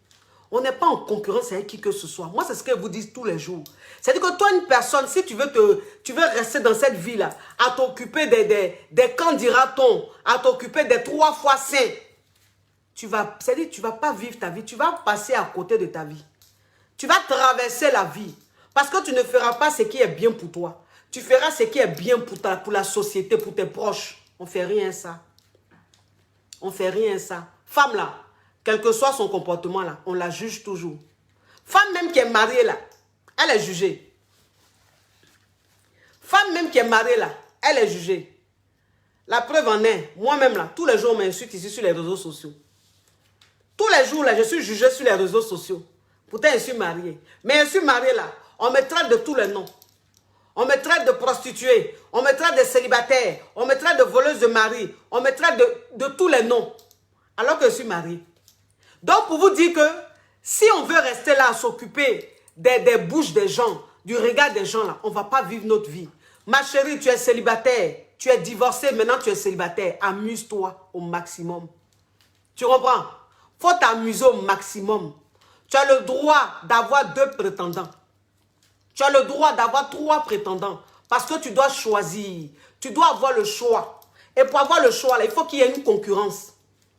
On n'est pas en concurrence avec qui que ce soit. Moi, c'est ce que vous dis tous les jours. C'est-à-dire que toi, une personne, si tu veux rester dans cette vie-là, à t'occuper des quand dira-t-on, à t'occuper des 3 fois saints, c'est-à-dire tu ne vas pas vivre ta vie, tu vas passer à côté de ta vie. Tu vas traverser la vie. Parce que tu ne feras pas ce qui est bien pour toi. Tu feras ce qui est bien pour la société, pour tes proches. On ne fait rien ça. On ne fait rien ça. Femme là, quel que soit son comportement là, on la juge toujours. Femme même qui est mariée là, elle est jugée. Femme même qui est mariée là, elle est jugée. La preuve en est, moi-même là, tous les jours on m'insulte ici sur les réseaux sociaux. Tous les jours là, je suis jugée sur les réseaux sociaux. Pourtant, je suis mariée. Mais je suis mariée là, on me traite de tous les noms. On me traite de prostituée, on me traite de célibataire, on me traite de voleuse de mari, on me traite de tous les noms. Alors que je suis mariée. Donc, pour vous dire que si on veut rester là à s'occuper des bouches des gens, du regard des gens là, on ne va pas vivre notre vie. Ma chérie, tu es célibataire, tu es divorcée, maintenant tu es célibataire. Amuse-toi au maximum. Tu comprends? Faut t'amuser au maximum. Tu as le droit d'avoir 2 prétendants. Tu as le droit d'avoir 3 prétendants. Parce que tu dois choisir. Tu dois avoir le choix. Et pour avoir le choix, là, il faut qu'il y ait une concurrence.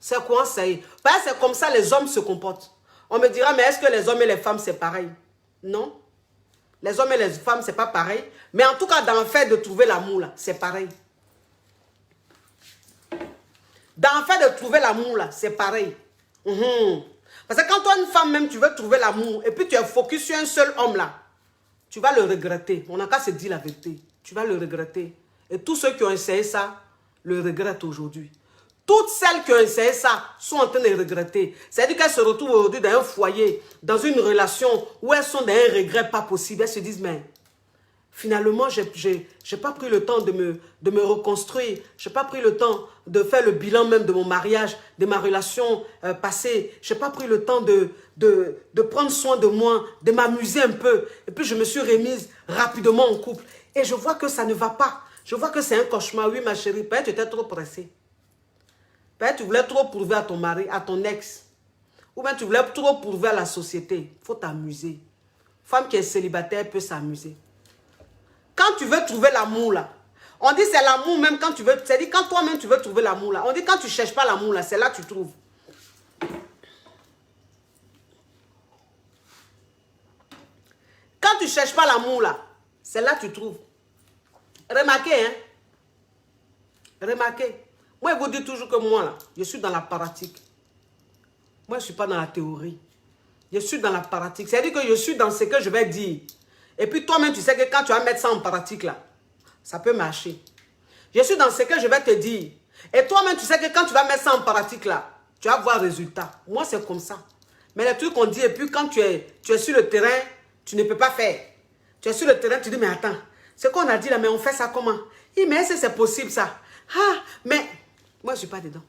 C'est quoi ça? C'est comme ça les hommes se comportent. On me dira, mais est-ce que les hommes et les femmes, c'est pareil? Non. Les hommes et les femmes, c'est pas pareil. Mais en tout cas, dans le fait de trouver l'amour, là, c'est pareil. Dans le fait de trouver l'amour, là, c'est pareil. Parce que quand toi, une femme même, tu veux trouver l'amour, et puis tu es focus sur un seul homme, là, tu vas le regretter. On n'a qu'à se dire la vérité. Tu vas le regretter. Et tous ceux qui ont essayé ça, le regrettent aujourd'hui. Toutes celles qui ont essayé ça sont en train de regretter. C'est-à-dire qu'elles se retrouvent aujourd'hui dans un foyer, dans une relation où elles sont dans un regret pas possible. Elles se disent, mais finalement, j'ai pas pris le temps de me reconstruire. Je n'ai pas pris le temps de faire le bilan même de mon mariage, de ma relation passée. Je n'ai pas pris le temps de prendre soin de moi, de m'amuser un peu. Et puis, je me suis remise rapidement en couple. Et je vois que ça ne va pas. Je vois que c'est un cauchemar. Oui, ma chérie, peut-être tu étais trop pressée. Peut-être tu voulais trop prouver à ton mari, à ton ex. Ou bien tu voulais trop prouver à la société. Il faut t'amuser. Femme qui est célibataire peut s'amuser. Quand tu veux trouver l'amour là, on dit c'est l'amour même quand tu veux, c'est-à-dire quand toi-même tu veux trouver l'amour là, on dit quand tu ne cherches pas l'amour là, c'est là que tu trouves. Quand tu ne cherches pas l'amour là, c'est là que tu trouves. Remarquez, hein. Remarquez. Moi, je vous dis toujours que moi là, je suis dans la pratique. Moi, je ne suis pas dans la théorie. Je suis dans la pratique. C'est-à-dire que je suis dans ce que je vais dire. Et puis toi-même, tu sais que quand tu vas mettre ça en pratique là, ça peut marcher. Je suis dans ce que je vais te dire. Et toi-même, tu sais que quand tu vas mettre ça en pratique là, tu vas voir le résultat. Moi, c'est comme ça. Mais les trucs qu'on dit, et puis quand tu es sur le terrain, tu ne peux pas faire. Tu es sur le terrain, tu dis, mais attends, ce qu'on a dit là, mais on fait ça comment? Oui, mais est-ce que c'est possible ça? Ah, mais moi, je ne suis pas dedans.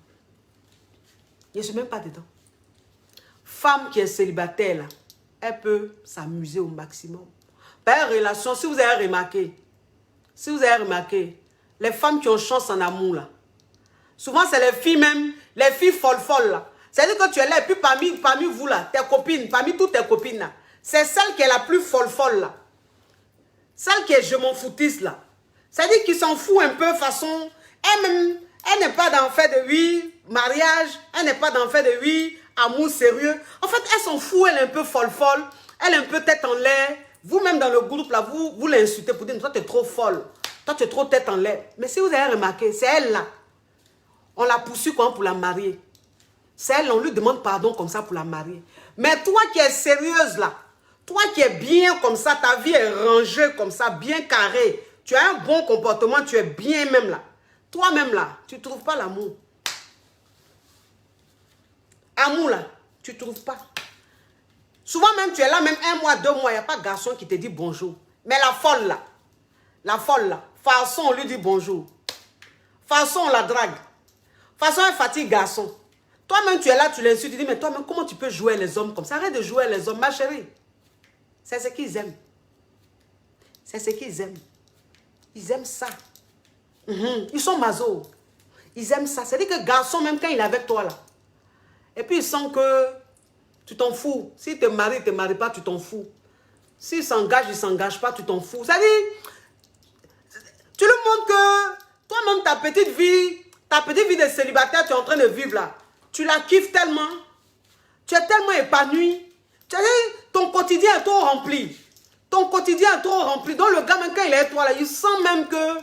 Je ne suis même pas dedans. Femme qui est célibataire là, elle peut s'amuser au maximum. Par relation, si vous avez remarqué, les femmes qui ont chance en amour là, souvent c'est les filles même, les filles folles là. C'est-à-dire que tu es là et puis parmi vous là, tes copines, parmi toutes tes copines là, c'est celle qui est la plus folle là. Celle qui est je m'en foutiste là. C'est-à-dire qu'il s'en fout un peu façon, elle-même, elle n'est pas dans le fait de oui, mariage, elle n'est pas dans le fait de oui, amour sérieux. En fait, elle s'en fout, elle est un peu folle, elle est un peu tête en l'air. Vous-même dans le groupe là, vous l'insultez pour dire, toi tu es trop folle, toi tu es trop tête en l'air. Mais si vous avez remarqué, c'est elle là. On l'a poursuit comment pour la marier. C'est elle, on lui demande pardon comme ça pour la marier. Mais toi qui es sérieuse là, toi qui es bien comme ça, ta vie est rangée comme ça, bien carrée, tu as un bon comportement, tu es bien même là. Toi-même là, tu ne trouves pas l'amour. Amour là, tu ne trouves pas. Souvent même, tu es là même 1 mois, 2 mois, il n'y a pas de garçon qui te dit bonjour. Mais la folle là, la folle là. Façon, on lui dit bonjour. Façon, on la drague. Façon, elle fatigue garçon. Toi-même, tu es là, tu l'insultes, tu dis, mais toi-même, comment tu peux jouer les hommes comme ça? Arrête de jouer les hommes, ma chérie. C'est ce qu'ils aiment. C'est ce qu'ils aiment. Ils aiment ça. Ils sont maso. Ils aiment ça. C'est-à-dire que garçon, même quand il est avec toi là, et puis il sent que tu t'en fous. S'il te marie, il ne te marie pas, tu t'en fous. S'il s'engage, il ne s'engage pas, tu t'en fous. C'est-à-dire, tu lui montres que toi-même, ta petite vie de célibataire, tu es en train de vivre là. Tu la kiffes tellement. Tu es tellement épanoui. Tu sais, ton quotidien est trop rempli. Ton quotidien est trop rempli. Donc le gars, même quand il est avec toi là, il sent même que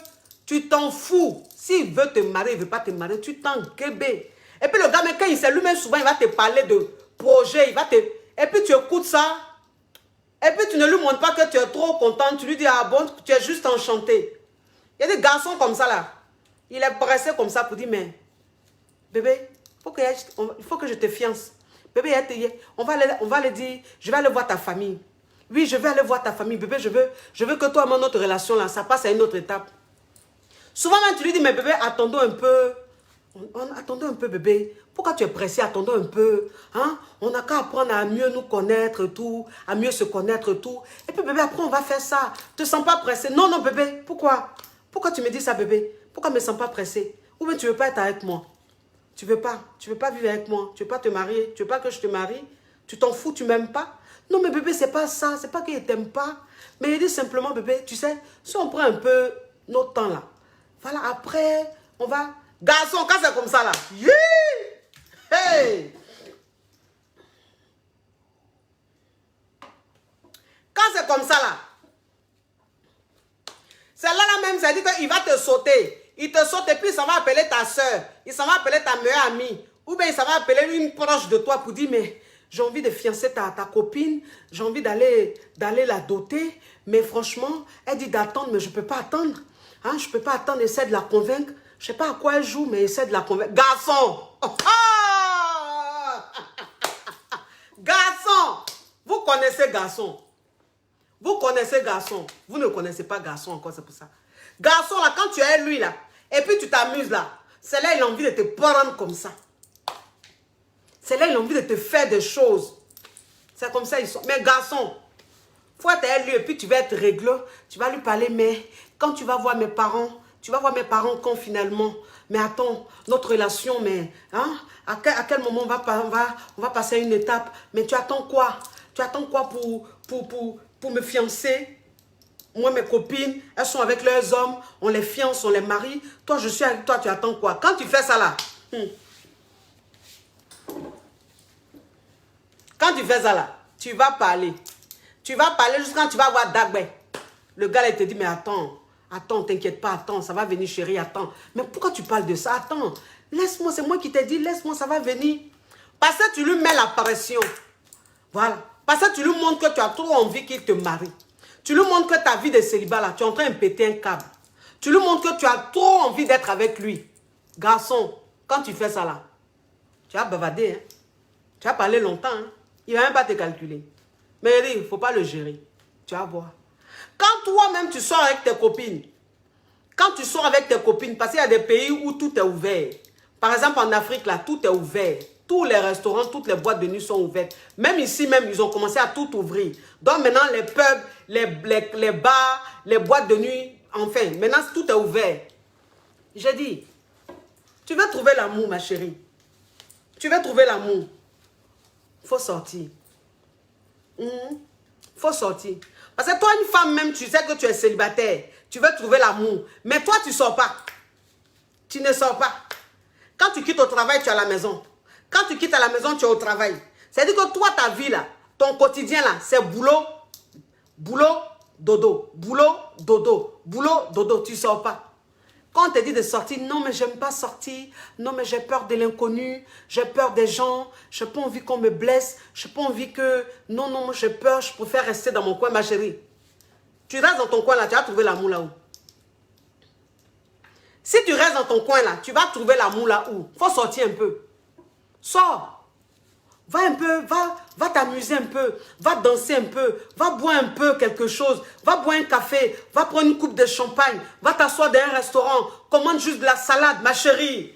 tu t'en fous. S'il veut te marier, il ne veut pas te marier, tu t'en guébé. Et puis le gars, même quand il s'est lui-même souvent, il va te parler de projet. Et puis tu écoutes ça. Et puis tu ne lui montres pas que tu es trop content. Tu lui dis, ah bon, tu es juste enchanté. Il y a des garçons comme ça là. Il est pressé comme ça pour dire, mais bébé, il faut que je te fiance. Bébé, on va aller dire, je vais aller voir ta famille. Oui, je vais aller voir ta famille. Bébé, je veux que toi et notre relation là, ça passe à une autre étape. Souvent même tu lui dis, mais bébé, attendons un peu. Attendons un peu, bébé. Pourquoi tu es pressé? Attendons un peu. Hein? On n'a qu'à apprendre à mieux nous connaître tout, à mieux se connaître tout. Et puis bébé, après on va faire ça. Ne te sens pas pressé. Non, non, bébé. Pourquoi? Pourquoi tu me dis ça, bébé? Pourquoi je ne me sens pas pressé? Ou bien tu ne veux pas être avec moi? Tu ne veux pas. Tu ne veux pas vivre avec moi. Tu ne veux pas te marier. Tu ne veux pas que je te marie. Tu t'en fous, tu ne m'aimes pas. Non, mais bébé, c'est pas ça. C'est pas qu'il ne t'aime pas. Mais il dit simplement, bébé, tu sais, si on prend un peu notre temps là, voilà, après, on va... Garçon, quand c'est comme ça là, yeah! Hey! Quand c'est comme ça là, c'est là même, ça dit qu'il va te sauter. Il te saute et puis ça va appeler ta soeur. Il s'en va appeler ta meilleure amie. Ou bien ça va appeler une proche de toi pour dire, mais j'ai envie de fiancer ta copine. J'ai envie d'aller la doter. Mais franchement, elle dit d'attendre, mais je ne peux pas attendre. Hein, je ne peux pas attendre, essaie de la convaincre. Je ne sais pas à quoi elle joue, mais essaie de la convaincre. Garçon! Oh, oh! Garçon! Vous connaissez garçon. Vous connaissez garçon. Vous ne connaissez pas garçon encore, c'est pour ça. Garçon, là, quand tu es lui, là, et puis tu t'amuses, là, c'est là il a envie de te prendre comme ça. C'est là il a envie de te faire des choses. C'est comme ça ils sont. Mais garçon, faut être lui, et puis tu vas être réglo. Tu vas lui parler, mais quand tu vas voir mes parents, tu vas voir mes parents quand finalement, mais attends, notre relation, mais hein, à quel moment on va passer à une étape? Mais tu attends quoi? Tu attends quoi pour me fiancer? Moi, mes copines, elles sont avec leurs hommes, on les fiance, on les marie. Toi, je suis avec toi, tu attends quoi? Quand tu fais ça là, quand tu fais ça là, tu vas parler. Tu vas parler jusqu'à quand tu vas voir Dagbe. Le gars là, il te dit, mais attends, t'inquiète pas, attends, ça va venir chérie, attends. Mais pourquoi tu parles de ça? Attends, laisse-moi, c'est moi qui t'ai dit, laisse-moi, ça va venir. Parce que tu lui mets la pression. Voilà. Parce que tu lui montres que tu as trop envie qu'il te marie. Tu lui montres que ta vie de célibat là, tu es en train de péter un câble. Tu lui montres que tu as trop envie d'être avec lui. Garçon, quand tu fais ça là, tu vas bavader, hein? Tu vas parler longtemps, hein? Il ne va même pas te calculer. Mais il ne faut pas le gérer. Tu vas voir. Quand toi-même tu sors avec tes copines, parce qu'il y a des pays où tout est ouvert. Par exemple en Afrique là, tout est ouvert. Tous les restaurants, toutes les boîtes de nuit sont ouvertes. Même ici même, ils ont commencé à tout ouvrir. Donc maintenant les pubs, les bars, les boîtes de nuit, enfin, maintenant tout est ouvert. J'ai dit, tu veux trouver l'amour ma chérie. Tu veux trouver l'amour. Il faut sortir. Faut sortir. Parce que toi, une femme même, tu sais que tu es célibataire. Tu veux trouver l'amour. Mais toi, tu ne sors pas. Tu ne sors pas. Quand tu quittes au travail, tu es à la maison. Quand tu quittes à la maison, tu es au travail. C'est-à-dire que toi, ta vie, là, ton quotidien, là, c'est boulot, boulot, dodo. Boulot, dodo. Boulot, dodo. Tu ne sors pas. Quand on te dit de sortir, non, mais j'aime pas sortir. Non, mais j'ai peur de l'inconnu. J'ai peur des gens. Je n'ai pas envie qu'on me blesse. Je n'ai pas envie que... Non, moi j'ai peur. Je préfère rester dans mon coin, ma chérie. Tu restes dans ton coin là, tu vas trouver l'amour là où? Si tu restes dans ton coin là, tu vas trouver l'amour là où? Il faut sortir un peu. Sors. Va un peu, va t'amuser un peu, va danser un peu, va boire un peu quelque chose, va boire un café, va prendre une coupe de champagne, va t'asseoir dans un restaurant, commande juste de la salade, ma chérie.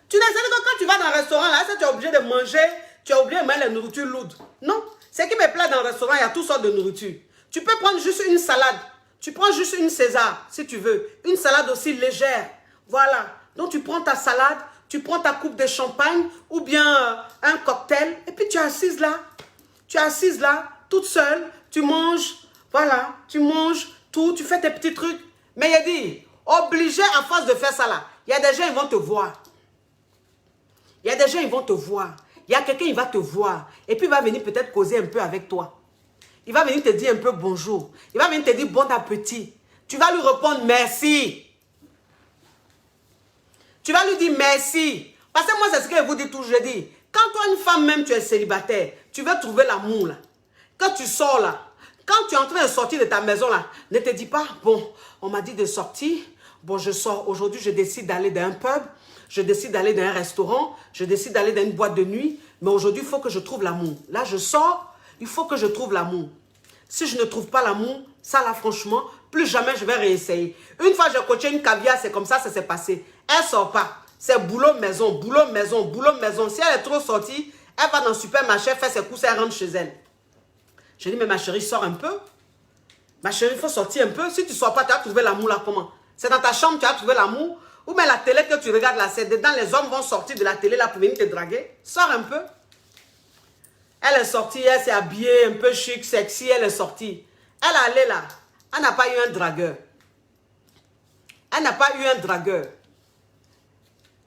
Tu n'as que quand tu vas dans un restaurant, là, tu es obligé de manger, tu es obligé de manger la nourriture lourde. Non, c'est qui me plaît dans le restaurant, il y a toutes sortes de nourriture. Tu peux prendre juste une salade, tu prends juste une César, si tu veux, une salade aussi légère. Voilà, donc tu prends ta salade, tu prends ta coupe de champagne ou bien un cocktail et puis tu es assise là. Tu es assise là, toute seule, tu manges, voilà, tu manges tout, tu fais tes petits trucs. Mais il a dit, obligé à force de faire ça là, il y a des gens, ils vont te voir. Il y a des gens, ils vont te voir. Il y a quelqu'un, il va te voir. Et puis il va venir peut-être causer un peu avec toi. Il va venir te dire un peu bonjour. Il va venir te dire bon appétit. Tu vas lui répondre merci. Tu vas lui dire merci. Parce que moi, c'est ce que je vous dis toujours. Je dis, quand toi, une femme, même tu es célibataire, tu veux trouver l'amour là. Quand tu sors là, quand tu es en train de sortir de ta maison là, ne te dis pas, bon, on m'a dit de sortir. Bon, je sors. Aujourd'hui, je décide d'aller dans un pub. Je décide d'aller dans un restaurant. Je décide d'aller dans une boîte de nuit. Mais aujourd'hui, il faut que je trouve l'amour. Là, je sors. Il faut que je trouve l'amour. Si je ne trouve pas l'amour, ça là, franchement, plus jamais je vais réessayer. Une fois, j'ai coaché une caviar, c'est comme ça s'est passé. Elle ne sort pas. C'est boulot maison, boulot maison, boulot maison. Si elle est trop sortie, elle va dans le supermarché, elle fait ses courses, elle rentre chez elle. Je dis, mais ma chérie, sors un peu. Ma chérie, il faut sortir un peu. Si tu ne sors pas, tu as trouvé l'amour là, comment? C'est dans ta chambre, tu as trouvé l'amour. Ou bien la télé que tu regardes là, c'est dedans, les hommes vont sortir de la télé là pour venir te draguer. Sors un peu. Elle est sortie, elle s'est habillée un peu chic, sexy, elle est sortie. Elle est allée là. Elle n'a pas eu un dragueur. Elle n'a pas eu un dragueur.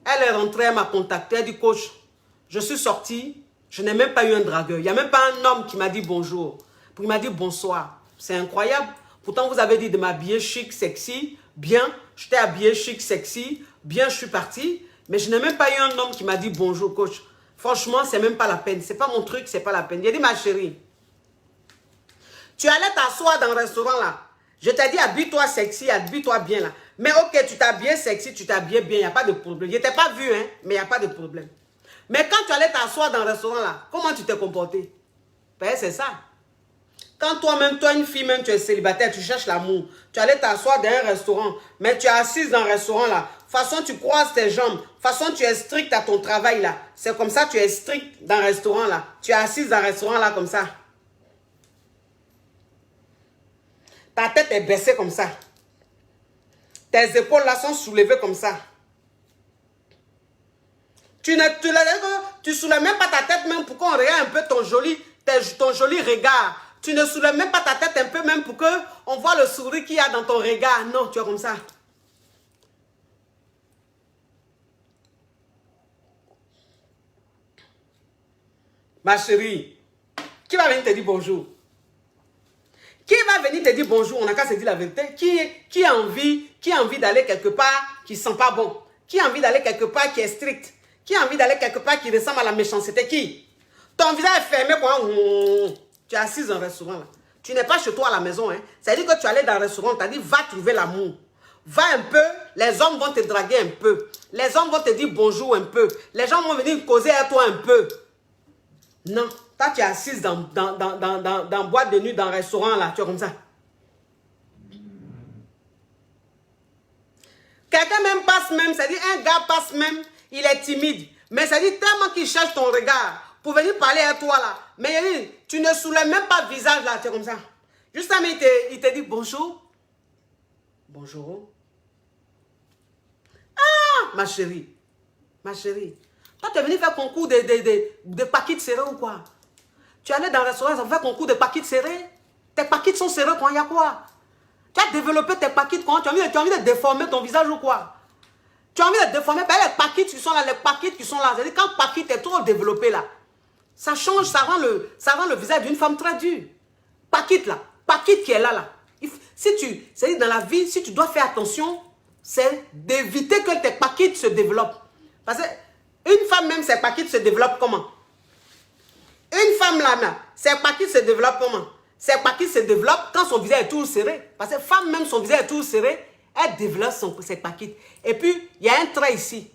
Elle est rentrée, elle m'a contacté, elle dit, coach, je suis sortie, je n'ai même pas eu un dragueur. Il n'y a même pas un homme qui m'a dit bonjour. Il m'a dit bonsoir. C'est incroyable. Pourtant, vous avez dit de m'habiller chic, sexy, bien. Je t'ai habillé chic, sexy, bien, je suis partie. Mais je n'ai même pas eu un homme qui m'a dit bonjour, coach. Franchement, c'est même pas la peine. C'est pas mon truc, c'est pas la peine. J'ai dit, ma chérie, tu allais t'asseoir dans le restaurant là. Je t'ai dit, habille-toi sexy, habille-toi bien là. Mais ok, tu t'habillais sexy, tu t'habillais bien, il n'y a pas de problème. Je t'ai pas vu, hein, mais il n'y a pas de problème. Mais quand tu allais t'asseoir dans le restaurant là, comment tu t'es comporté? Ben, c'est ça. Quand toi-même, toi une fille, même tu es célibataire, tu cherches l'amour. Tu allais t'asseoir dans un restaurant, mais tu es assise dans le restaurant là. Façon, tu croises tes jambes. Façon, tu es strict à ton travail là. C'est comme ça, tu es strict dans le restaurant là. Tu es assise dans le restaurant là comme ça. Ta tête est baissée comme ça. Tes épaules là sont soulevées comme ça. Tu soulèves même pas ta tête même pour qu'on regarde un peu ton joli regard. Tu ne soulèves même pas ta tête un peu même pour qu'on voit le sourire qu'il y a dans ton regard. Non, tu es comme ça. Ma chérie, qui va venir te dire bonjour? Qui va venir te dire bonjour? On n'a qu'à se dire la vérité. Qui a envie d'aller quelque part qui ne sent pas bon? Qui a envie d'aller quelque part qui est strict? Qui a envie d'aller quelque part qui ressemble à la méchanceté? Qui? Ton visage est fermé pour un... Tu es assise dans un restaurant là. Tu n'es pas chez toi à la maison. Hein. C'est-à-dire que tu allais dans un restaurant, tu as dit va trouver l'amour. Va un peu, les hommes vont te draguer un peu. Les hommes vont te dire bonjour un peu. Les gens vont venir causer à toi un peu. Non, toi tu es assise dans boîte de nuit, dans un restaurant là, tu es comme ça. Quelqu'un même passe même, c'est-à-dire un gars passe même, il est timide. Mais c'est-à-dire tellement qu'il cherche ton regard pour venir parler à toi là. Mais tu ne soulèves même pas le visage là, tu es comme ça. Juste après, il te dit bonjour. Bonjour. Ah, ma chérie. Ma chérie. Toi, tu es venu faire concours de paquets serrés ou quoi? Tu allais dans le restaurant, ça fait concours de paquets serrés. Tes paquets sont serrés quand il y a quoi? Tu as développé tes paquets quand tu as envie de déformer ton visage ou quoi? Tu as envie de déformer, ben, les paquets qui sont là, c'est-à-dire quand le paquet est trop développé là, ça change, ça rend le visage d'une femme très dur. Paquet là, paquet qui est là. C'est-à-dire dans la vie, si tu dois faire attention, c'est d'éviter que tes paquets se développent. Parce que une femme même, ses paquets se développent comment? Une femme là, ses paquets se développent comment? Ses paquets se développent quand son visage est tout serré. Parce que femme même, son visage est tout serré, elle développe ses paquets. Et puis, il y a un trait ici.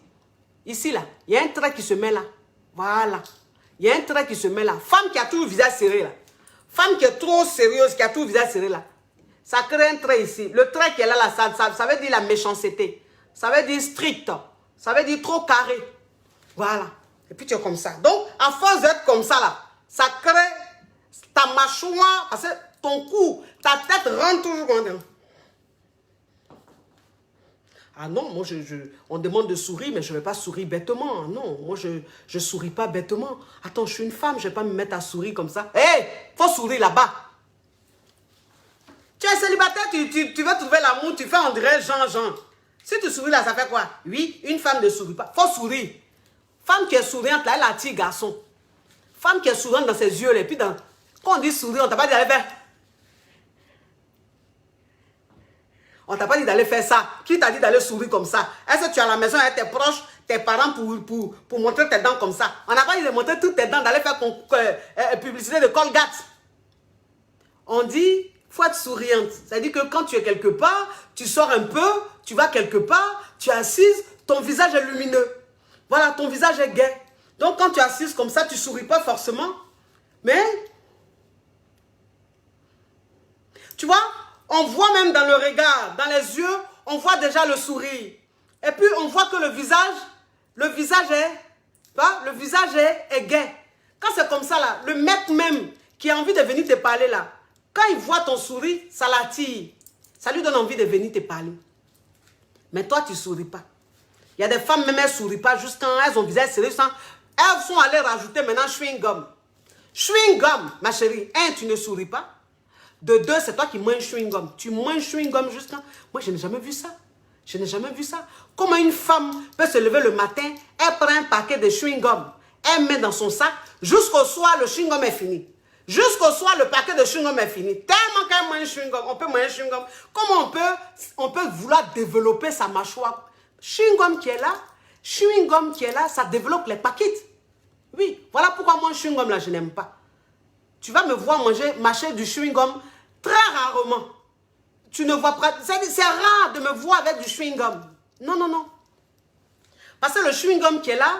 Ici là, il y a un trait qui se met là. Voilà. Il y a un trait qui se met là. Femme qui a tout le visage serré là. Femme qui est trop sérieuse, qui a tout le visage serré là. Ça crée un trait ici. Le trait qui est là, ça veut dire la méchanceté. Ça veut dire strict. Ça veut dire trop carré. Voilà. Et puis tu es comme ça. Donc, à force d'être comme ça là, ça crée ta mâchoire, parce que ton cou, ta tête rentre toujours dedans. Ah non, moi, on demande de sourire, mais je ne vais pas sourire bêtement. Non, moi, je ne souris pas bêtement. Attends, je suis une femme, je ne vais pas me mettre à sourire comme ça. Hé, hey, faut sourire là-bas. Tu es célibataire, tu veux trouver l'amour, tu fais en dirait Jean. Si tu souris là, ça fait quoi? Oui, une femme ne sourit pas. Faut sourire. Femme qui est souriante, là, elle attire garçon. Femme qui est souriante dans ses yeux, et puis quand on dit sourire, on t'a pas dit d'aller faire. On t'a pas dit d'aller faire ça. Qui t'a dit d'aller sourire comme ça? Est-ce que tu es à la maison avec tes proches, tes parents pour montrer tes dents comme ça? On n'a pas dit de montrer toutes tes dents, d'aller faire publicité de Colgate. On dit, faut être souriante. C'est-à-dire que quand tu es quelque part, tu sors un peu, tu vas quelque part, tu es assise, ton visage est lumineux. Voilà, ton visage est gai. Donc quand tu es assise comme ça, tu ne souris pas forcément. Mais, tu vois, on voit même dans le regard, dans les yeux, on voit déjà le sourire. Et puis on voit que le visage est gai. Quand c'est comme ça là, le mec même qui a envie de venir te parler là, quand il voit ton sourire, ça l'attire. Ça lui donne envie de venir te parler. Mais toi, tu ne souris pas. Il y a des femmes, même elles ne sourient pas, juste quand elles ont le visage serré. Elles sont allées rajouter maintenant chewing gum. Chewing gum, ma chérie. Un, tu ne souris pas. De deux, c'est toi qui manges chewing gum. Tu manges chewing gum juste quand... Moi, je n'ai jamais vu ça. Je n'ai jamais vu ça. Comment une femme peut se lever le matin, elle prend un paquet de chewing gum, elle met dans son sac, jusqu'au soir, le chewing gum est fini. Jusqu'au soir, le paquet de chewing gum est fini. Tellement qu'elle mange chewing gum, on peut manger chewing gum. Comment on peut vouloir développer sa mâchoire? Chewing gum qui est là, ça développe les paquets. Oui, voilà pourquoi moi, chewing gum là, je n'aime pas. Tu vas me voir mâcher du chewing gum très rarement. Tu ne vois pas, c'est rare de me voir avec du chewing gum. Non, non, non. Parce que le chewing gum qui est là,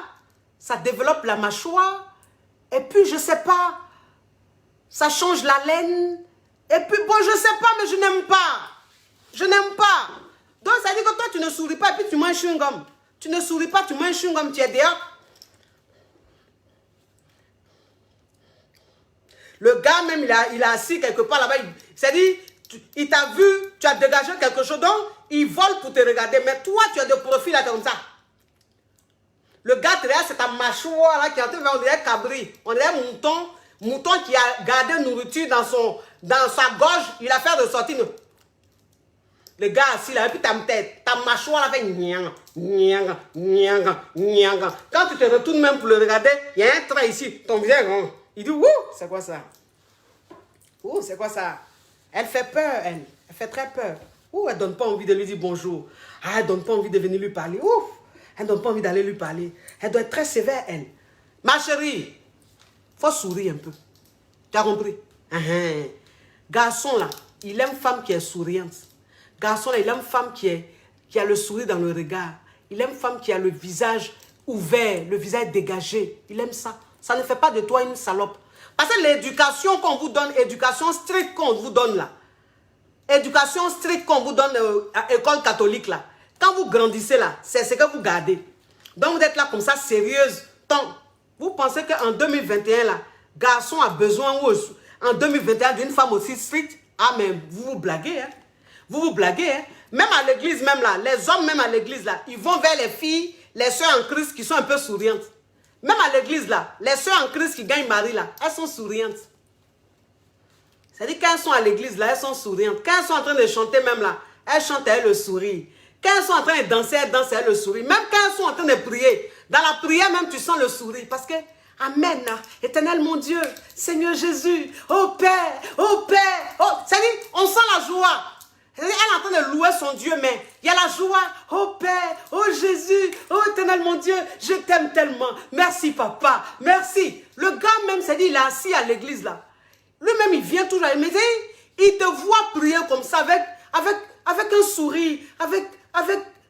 ça développe la mâchoire. Et puis, je ne sais pas, ça change la laine. Et puis, bon, je ne sais pas, mais je n'aime pas. Je n'aime pas. Donc, ça dit que toi, tu ne souris pas et puis tu manges chewing gum. Tu ne souris pas, tu manges chewing gum, tu es dehors. Le gars même, il a assis quelque part là-bas. C'est-à-dire, il t'a vu, tu as dégagé quelque chose, donc il vole pour te regarder. Mais toi, tu as de profil là comme ça. Le gars, c'est ta mâchoire là qui est en train de faire, on dirait cabri. On dirait mouton qui a gardé nourriture dans sa gorge. Il a fait ressortir. Le gars assis là, et puis ta mâchoire là fait nyanga, nyanga, nyanga, nyanga. Quand tu te retournes même pour le regarder, il y a un trait ici, ton visage, il dit, ouh, c'est quoi ça? Ouh, c'est quoi ça? Elle fait peur, elle fait très peur. Ouh, elle ne donne pas envie de lui dire bonjour. Ah, elle ne donne pas envie de venir lui parler. Ouh, elle ne donne pas envie d'aller lui parler. Elle doit être très sévère, elle. Ma chérie, il faut sourire un peu. Tu as compris? Garçon là, il aime femme qui est souriante. Garçon là, il aime femme qui a le sourire dans le regard. Il aime femme qui a le visage ouvert, le visage dégagé. Il aime ça. Ça ne fait pas de toi une salope. Parce que l'éducation qu'on vous donne, éducation stricte qu'on vous donne là, éducation stricte qu'on vous donne à l'école catholique là, quand vous grandissez là, c'est ce que vous gardez. Donc vous êtes là comme ça, sérieuse. Tant, vous pensez qu'en 2021 là, garçon a besoin, ou en 2021 d'une femme aussi stricte? Ah mais vous vous blaguez, hein? Vous vous blaguez, hein? Même à l'église même là, les hommes même à l'église là, ils vont vers les filles, les soeurs en Christ qui sont un peu souriantes. Même à l'église là, les soeurs en Christ qui gagnent mari là, elles sont souriantes. C'est-à-dire quand elles sont à l'église là, elles sont souriantes. Quand elles sont en train de chanter même là, elles chantent, elles le sourire. Quand elles sont en train de danser, elles dansent, elles le sourire. Même quand elles sont en train de prier, dans la prière même tu sens le sourire. Parce que, Amen, éternel mon Dieu, Seigneur Jésus, oh Père, oh, c'est-à-dire on sent la joie. Elle est en train de louer son Dieu, mais il y a la joie. Oh Père, oh Jésus, oh éternel mon Dieu, je t'aime tellement. Merci papa, merci. Le gars même, c'est dit, il est assis à l'église là. Lui-même, il vient toujours, mais il te voit prier comme ça, avec un sourire,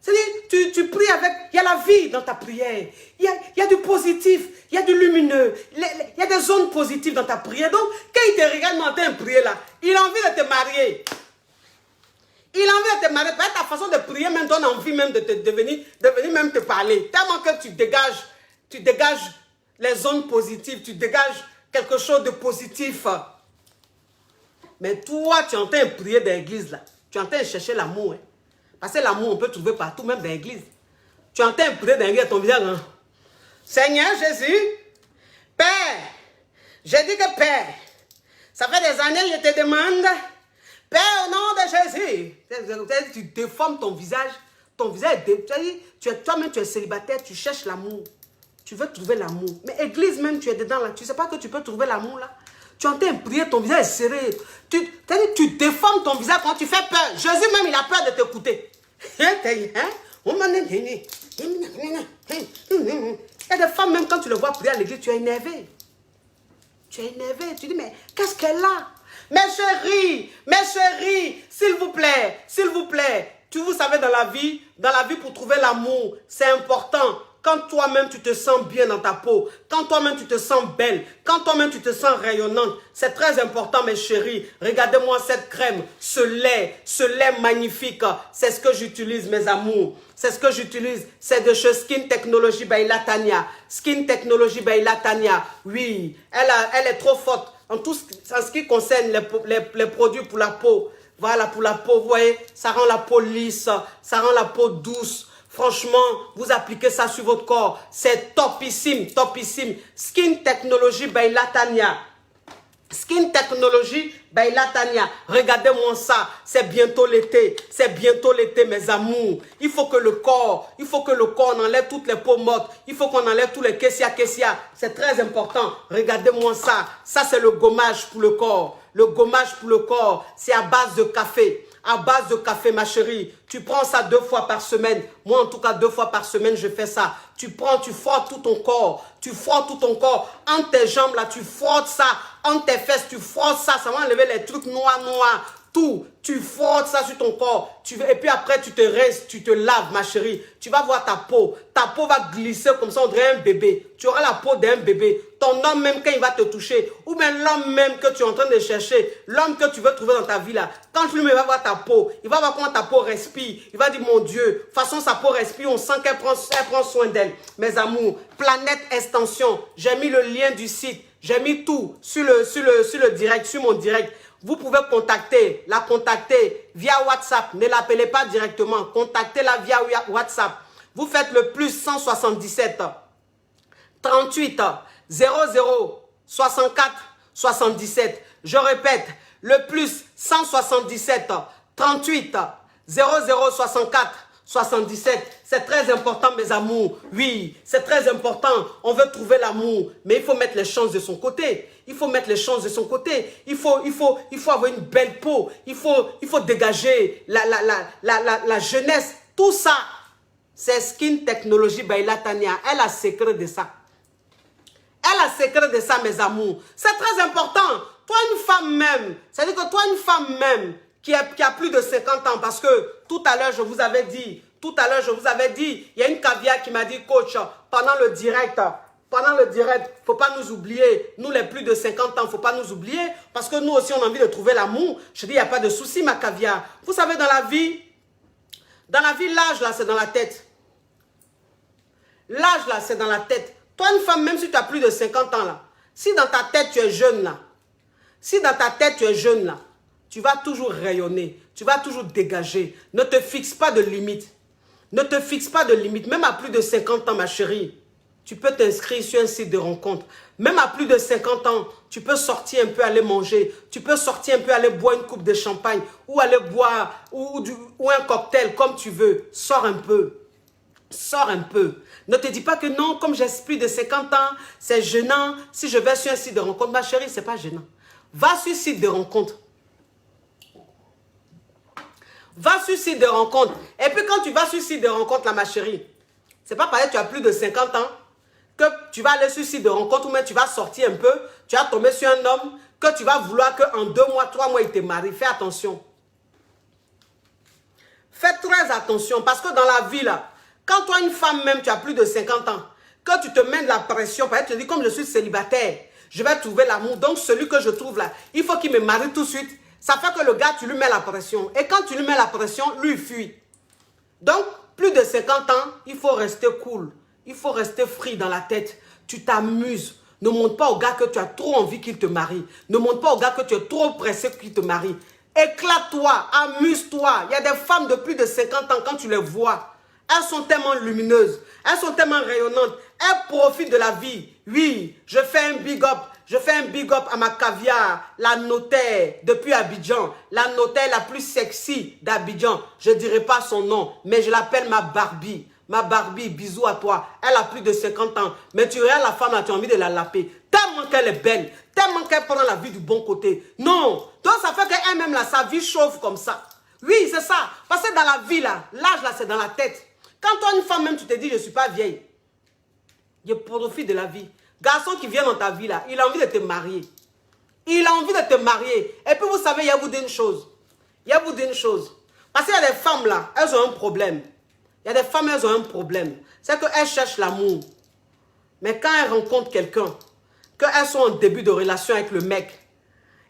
C'est-à-dire, tu pries avec, il y a la vie dans ta prière. Il y a du positif, il y a du lumineux. Il y a des zones positives dans ta prière. Donc, quand il te regarde en train de prier là, il a envie de te marier. Il a envie de te marier. Peut-être ta façon de prier même donne envie même de venir même te parler. Tellement que tu dégages les zones positives, tu dégages quelque chose de positif. Mais toi, tu es en train de prier dans l'église là. Tu es en train de chercher l'amour. Hein. Parce que l'amour, on peut trouver partout, même dans l'église. Tu es en train de prier dans l'église, ton visage. Hein. Seigneur Jésus, Père, j'ai dit que Père, ça fait des années que je te demande, Père, au nom de Jésus, tu déformes ton visage. Ton visage, toi-même, tu es célibataire, tu cherches l'amour. Tu veux trouver l'amour. Mais église même, tu es dedans là. Tu ne sais pas que tu peux trouver l'amour là. Tu es en train de prier, ton visage est serré. Tu déformes ton visage quand tu fais peur. Jésus même, il a peur de t'écouter. Il y a des femmes, même quand tu le vois prier à l'église, tu es énervé. Tu es énervé. Tu dis, mais qu'est-ce qu'elle a? Mes chéris, s'il vous plaît. Vous savez, dans la vie, pour trouver l'amour, c'est important. Quand toi-même, tu te sens bien dans ta peau, quand toi-même, tu te sens belle, quand toi-même, tu te sens rayonnante, c'est très important, mes chéris. Regardez-moi cette crème, ce lait magnifique. C'est ce que j'utilise, mes amours. C'est ce que j'utilise. C'est de chez Skin Technology by Latanya. Skin Technology by Latanya. Oui, elle est trop forte en ce qui concerne les produits pour la peau. Voilà, pour la peau, vous voyez, ça rend la peau lisse, ça rend la peau douce. Franchement, vous appliquez ça sur votre corps. C'est topissime, topissime. Skin Technology by Latanya. Skin Technology by Latanya. Regardez-moi ça. C'est bientôt l'été. C'est bientôt l'été, mes amours. Il faut que le corps enlève toutes les peaux mortes. Il faut qu'on enlève tous les kessia. C'est très important. Regardez-moi ça. Ça, c'est le gommage pour le corps. Le gommage pour le corps, c'est à base de café. À base de café, ma chérie. Tu prends ça 2 fois par semaine. Moi, en tout cas, 2 fois par semaine, je fais ça. Tu prends, tu frottes tout ton corps. Tu frottes tout ton corps. Entre tes jambes, là, tu frottes ça. Entre tes fesses, tu frottes ça. Ça va enlever les trucs noirs. Tout. Tu frottes ça sur ton corps. Et puis après, tu te restes, tu te laves, ma chérie. Tu vas voir ta peau. Ta peau va glisser comme ça, on dirait un bébé. Tu auras la peau d'un bébé. Ton homme même, quand il va te toucher, ou bien l'homme même que tu es en train de chercher, l'homme que tu veux trouver dans ta vie là, quand lui va voir ta peau, il va voir comment ta peau respire. Il va dire, mon Dieu, façon sa peau respire, on sent qu'elle prend soin d'elle. Mes amours, Planète Extension, j'ai mis le lien du site, j'ai mis tout sur le direct, sur mon direct. Vous pouvez la contacter via WhatsApp. Ne l'appelez pas directement. Contactez-la via WhatsApp. Vous faites le plus 177 38 00 64 77. Je répète, le plus 177 38 00 64 77. C'est très important, mes amours. Oui, c'est très important. On veut trouver l'amour, mais il faut mettre les chances de son côté. Il faut mettre les chances de son côté. Il faut avoir une belle peau. Il faut dégager la jeunesse. Tout ça, c'est Skin Technology by Latanya. Elle a secret de ça. Elle a secret de ça, mes amours. C'est très important. Toi, une femme même, c'est-à-dire que toi, une femme même qui a plus de 50 ans, parce que tout à l'heure, je vous avais dit, il y a une caviar qui m'a dit, coach, pendant le direct, faut pas nous oublier. Nous, les plus de 50 ans, faut pas nous oublier. Parce que nous aussi, on a envie de trouver l'amour. Je dis, il n'y a pas de souci, ma caviar. Vous savez, dans la vie, l'âge, là, c'est dans la tête. L'âge, là, c'est dans la tête. Toi, une femme, même si tu as plus de 50 ans, là, si dans ta tête, tu es jeune, là, tu vas toujours rayonner. Tu vas toujours dégager. Ne te fixe pas de limite. Ne te fixe pas de limite. Même à plus de 50 ans, ma chérie, tu peux t'inscrire sur un site de rencontre. Même à plus de 50 ans, tu peux sortir un peu, aller manger. Tu peux sortir un peu, aller boire une coupe de champagne. Ou aller boire ou un cocktail, comme tu veux. Sors un peu. Sors un peu. Ne te dis pas que non, comme j'ai plus de 50 ans, c'est gênant. Si je vais sur un site de rencontre, ma chérie, c'est pas gênant. Va sur site de rencontre. Va sur site de rencontre. Et puis quand tu vas sur site de rencontre, là, ma chérie, c'est pas pareil, tu as plus de 50 ans, que tu vas aller sur site de rencontre, ou même tu vas sortir un peu, tu vas tomber sur un homme, que tu vas vouloir qu'en 2 mois, 3 mois, il te marie. Fais attention. Fais fais très attention parce que dans la vie, là, quand toi, une femme même, tu as plus de 50 ans, que tu te mets de la pression, parce que tu te dis, comme je suis célibataire, je vais trouver l'amour. Donc, celui que je trouve là, il faut qu'il me marie tout de suite. Ça fait que le gars, tu lui mets la pression. Et quand tu lui mets la pression, lui, il fuit. Donc, plus de 50 ans, il faut rester cool. Il faut rester free dans la tête. Tu t'amuses. Ne montre pas au gars que tu as trop envie qu'il te marie. Ne montre pas au gars que tu es trop pressé qu'il te marie. Éclate-toi, amuse-toi. Il y a des femmes de plus de 50 ans, quand tu les vois, elles sont tellement lumineuses, elles sont tellement rayonnantes, elles profitent de la vie. Oui, je fais un big up. Je fais un big up à ma caviar, la notaire depuis Abidjan. La notaire la plus sexy d'Abidjan. Je ne dirai pas son nom, mais je l'appelle ma Barbie. Ma Barbie, bisous à toi. Elle a plus de 50 ans. Mais tu regardes la femme là, tu as envie de la laper. Tellement qu'elle est belle. Tellement qu'elle prend la vie du bon côté. Non. Donc ça fait qu'elle-même là, sa vie chauffe comme ça. Oui, c'est ça. Parce que dans la vie là, l'âge là, c'est dans la tête. Quand toi, une femme même, tu te dis, je ne suis pas vieille. Je profite de la vie. Garçon qui vient dans ta vie là, il a envie de te marier. Il a envie de te marier. Et puis vous savez, il y a vous dit une chose. Il y a vous dit une chose. Parce qu'il y a des femmes là, elles ont un problème. Il y a des femmes, elles ont un problème. C'est qu'elles cherchent l'amour. Mais quand elles rencontrent quelqu'un, qu'elles sont en début de relation avec le mec,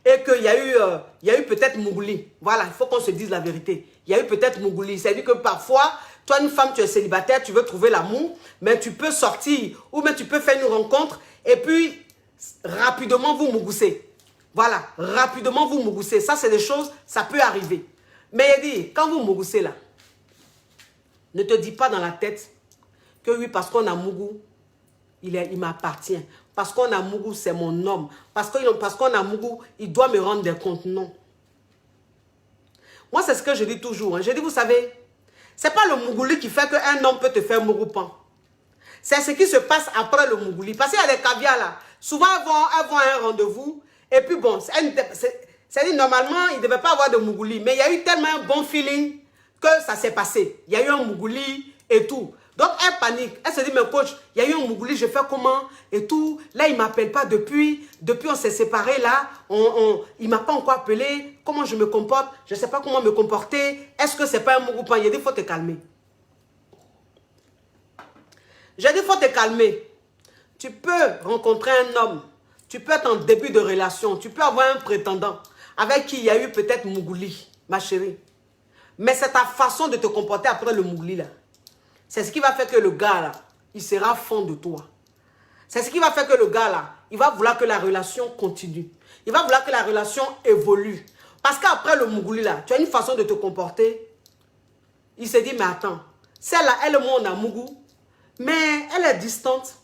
et qu'il y a eu peut-être Mougouli. Voilà, il faut qu'on se dise la vérité. Il y a eu peut-être Mougouli. C'est-à-dire que parfois, toi, une femme, tu es célibataire, tu veux trouver l'amour, mais tu peux sortir, ou même tu peux faire une rencontre, et puis, rapidement, vous mougoussez. Voilà, rapidement, vous mougoussez. Ça, c'est des choses, ça peut arriver. Mais il dit, quand vous mougoussez là, ne te dis pas dans la tête que oui, parce qu'on a Mougou, il m'appartient. Parce qu'on a Mougou, c'est mon homme. Parce qu'on a Mougou, il doit me rendre des comptes. Non. Moi, c'est ce que je dis toujours. Hein. Je dis, vous savez, c'est pas le Mougouli qui fait qu'un homme peut te faire Mougoupan. C'est ce qui se passe après le Mougouli. Parce qu'il y a des caviars là. Souvent, elles vont à un rendez-vous. Et puis bon, c'est-à-dire normalement, il ne devait pas avoir de Mougouli. Mais il y a eu tellement un bon feeling que ça s'est passé. Il y a eu un Mougouli et tout. Donc, elle panique. Elle se dit, mais coach, il y a eu un Mougouli, je fais comment? Et tout. Là, il ne m'appelle pas depuis. Depuis, on s'est séparés là. Il ne m'a pas encore appelé. Comment je me comporte? Je ne sais pas comment me comporter. Est-ce que ce n'est pas un Mougoupan? Il a dit, il faut te calmer. J'ai dit, il faut te calmer. Tu peux rencontrer un homme. Tu peux être en début de relation. Tu peux avoir un prétendant avec qui il y a eu peut-être Mougouli, ma chérie. Mais c'est ta façon de te comporter après le Mougouli là. C'est ce qui va faire que le gars là, il sera fond de toi. C'est ce qui va faire que le gars là, il va vouloir que la relation continue. Il va vouloir que la relation évolue. Parce qu'après le Mougouli là, tu as une façon de te comporter. Il se dit, mais attends, celle-là, elle et moi on a Mougou, mais elle est distante.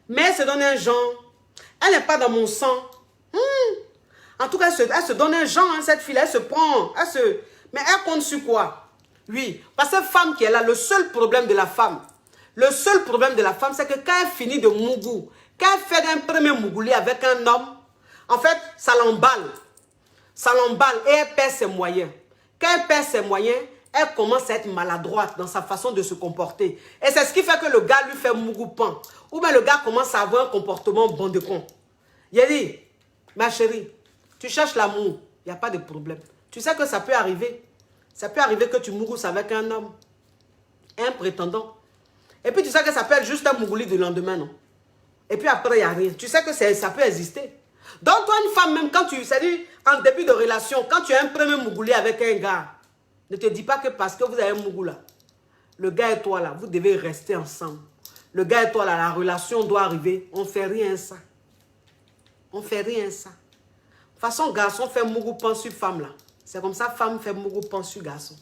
Mais elle se donne un genre. Elle n'est pas dans mon sang. En tout cas, elle se donne un genre, hein, cette fille, elle se prend. Mais elle compte sur quoi? Oui, parce que femme qui est là, le seul problème de la femme, c'est que quand elle finit de Mougou, quand elle fait un premier Mougouli avec un homme, en fait, ça l'emballe. Ça l'emballe et elle perd ses moyens. Quand elle perd ses moyens, elle commence à être maladroite dans sa façon de se comporter. Et c'est ce qui fait que le gars lui fait Mougoupan. Ou bien le gars commence à avoir un comportement bon de con. Il a dit, ma chérie, tu cherches l'amour, il n'y a pas de problème. Tu sais que ça peut arriver. Ça peut arriver que tu mougouses avec un homme, un prétendant. Et puis tu sais que ça peut être juste un mougouli du lendemain, non? Et puis après, il n'y a rien. Tu sais que ça peut exister. Donc toi, une femme, même quand c'est-à-dire en début de relation, quand tu as un premier mougouli avec un gars, ne te dis pas que parce que vous avez un mougou là, le gars et toi là, vous devez rester ensemble. Le gars et toi là, la relation doit arriver. On ne fait rien ça. On ne fait rien ça. De toute façon, garçon fait mougoupan sur femme là. C'est comme ça, femme fait mougoupan sur garçon.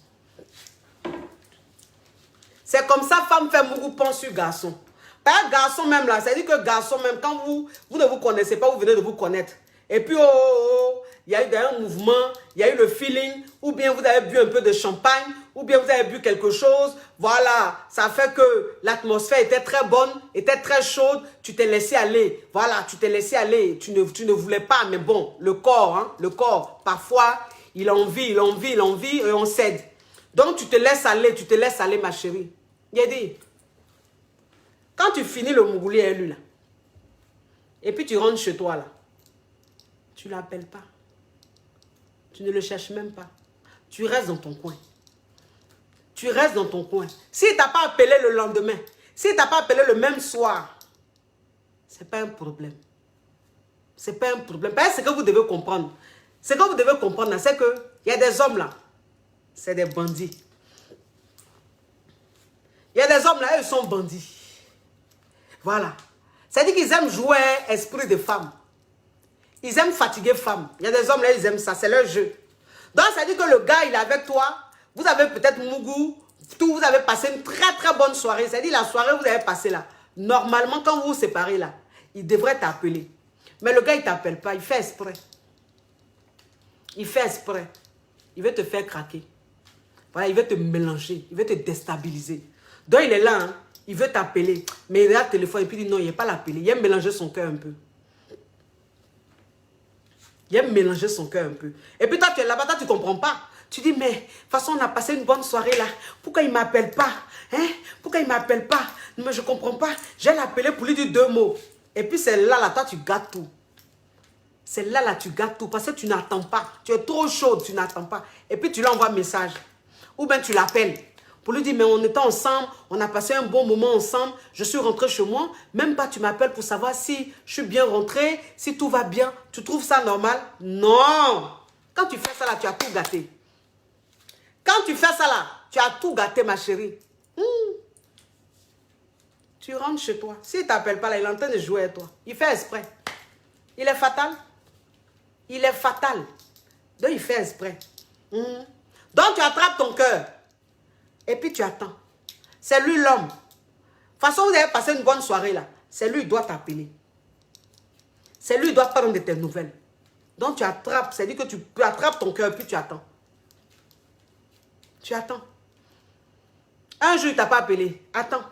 C'est comme ça, femme fait mougoupan sur garçon. Pas garçon même là, c'est-à-dire que garçon même, quand vous ne vous connaissez pas, vous venez de vous connaître. Et puis, il y a eu un mouvement, il y a eu le feeling, ou bien vous avez bu un peu de champagne, ou bien vous avez bu quelque chose. Voilà, ça fait que l'atmosphère était très bonne, était très chaude, tu t'es laissé aller. Voilà, tu t'es laissé aller, tu ne voulais pas, mais bon, le corps, hein, le corps, parfois, il a envie, et on cède. Donc, tu te laisses aller, ma chérie. Il a dit, quand tu finis le mougouli élu là, et puis tu rentres chez toi là, tu ne l'appelles pas. Tu ne le cherches même pas. Tu restes dans ton coin. tu restes dans ton coin. S'il ne t'a pas appelé le lendemain, s'il ne t'a pas appelé le même soir, ce n'est pas un problème. Ce n'est pas un problème. Parce que ce que vous devez comprendre, c'est qu'il y a des hommes là, c'est des bandits. Il y a des hommes là, ils sont bandits. Voilà. C'est-à-dire qu'ils aiment jouer esprit de femme. Ils aiment fatiguer femmes. Il y a des hommes là, ils aiment ça, c'est leur jeu. Donc, ça veut dire que le gars, il est avec toi. Vous avez peut-être mougou, tout, vous avez passé une très très bonne soirée. C'est-à-dire la soirée que vous avez passée là. Normalement, quand vous vous séparez là, il devrait t'appeler. Mais le gars, il ne t'appelle pas. Il fait exprès. Il fait exprès. Il veut te faire craquer. Voilà, il veut te mélanger. Il veut te déstabiliser. Donc, il est là. Hein, il veut t'appeler. Mais il a le téléphone et puis il dit non, il n'est pas l'appeler. Il aime mélanger son cœur un peu. Il aime mélanger son cœur un peu. Et puis toi, tu es là-bas, toi, tu ne comprends pas. Tu dis, mais de toute façon, on a passé une bonne soirée là. Pourquoi il ne m'appelle pas? Hein? Pourquoi il ne m'appelle pas? Mais je ne comprends pas. J'ai l'appelé pour lui dire 2 mots. Et puis c'est là, toi, tu gâtes tout. C'est là, tu gâtes tout. Parce que tu n'attends pas. Tu es trop chaude, tu n'attends pas. Et puis tu lui envoies un message. Ou bien tu l'appelles. Pour lui dire, mais on était ensemble, on a passé un bon moment ensemble, je suis rentré chez moi, même pas tu m'appelles pour savoir si je suis bien rentré, si tout va bien, tu trouves ça normal? Non! Quand tu fais ça là, tu as tout gâté. Quand tu fais ça là, tu as tout gâté ma chérie. Tu rentres chez toi. S'il ne t'appelle pas là, il est en train de jouer avec toi. Il fait exprès. Il est fatal. Il est fatal. Donc il fait exprès. Donc tu attrapes ton cœur. Et puis tu attends. C'est lui l'homme. De toute façon, vous avez passé une bonne soirée là. C'est lui qui doit t'appeler. C'est lui qui doit prendre de tes nouvelles. Donc tu attrapes. C'est-à-dire que tu attrapes ton cœur et puis tu attends. Tu attends. Un jour, il ne t'a pas appelé. Attends.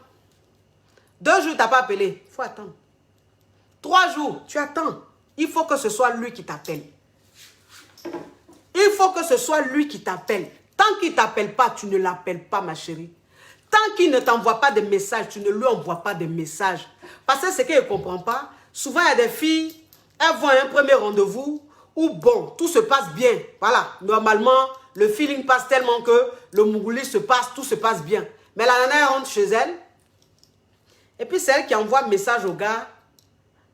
2 jours, il ne t'a pas appelé. Il faut attendre. 3 jours, tu attends. Il faut que ce soit lui qui t'appelle. Il faut que ce soit lui qui t'appelle. Tant qu'il ne t'appelle pas, tu ne l'appelles pas, ma chérie. Tant qu'il ne t'envoie pas de messages, tu ne lui envoies pas de messages. Parce que ce qu'elle ne comprend pas, souvent il y a des filles, elles vont à un premier rendez-vous où bon, tout se passe bien. Voilà, normalement, le feeling passe tellement que le mougouli se passe, tout se passe bien. Mais la nana, elle rentre chez elle. Et puis c'est elle qui envoie un message au gars.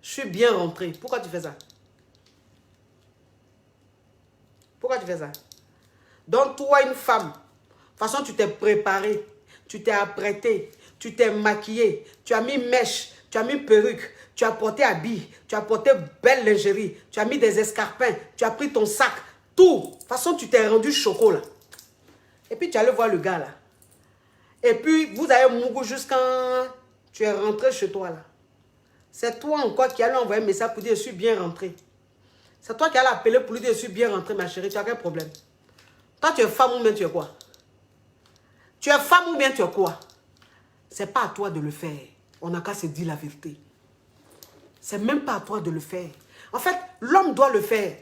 Je suis bien rentrée. Pourquoi tu fais ça? Pourquoi tu fais ça? Donc toi, une femme, de toute façon, tu t'es préparée, tu t'es apprêtée, tu t'es maquillée, tu as mis mèche, tu as mis perruque, tu as porté habit, tu as porté belle lingerie, tu as mis des escarpins, tu as pris ton sac, tout. De toute façon, tu t'es rendu chocolat. Et puis tu allais voir le gars là. Et puis vous avez mougou jusqu'à... Tu es rentré chez toi là. C'est toi encore qui allais envoyer un message pour dire je suis bien rentré. C'est toi qui allais appeler pour lui dire je suis bien rentré ma chérie. Tu as quel problème? Toi tu es femme ou bien tu es quoi? Tu es femme ou bien tu es quoi? C'est pas à toi de le faire. On n'a qu'à se dire la vérité. C'est même pas à toi de le faire. En fait, l'homme doit le faire.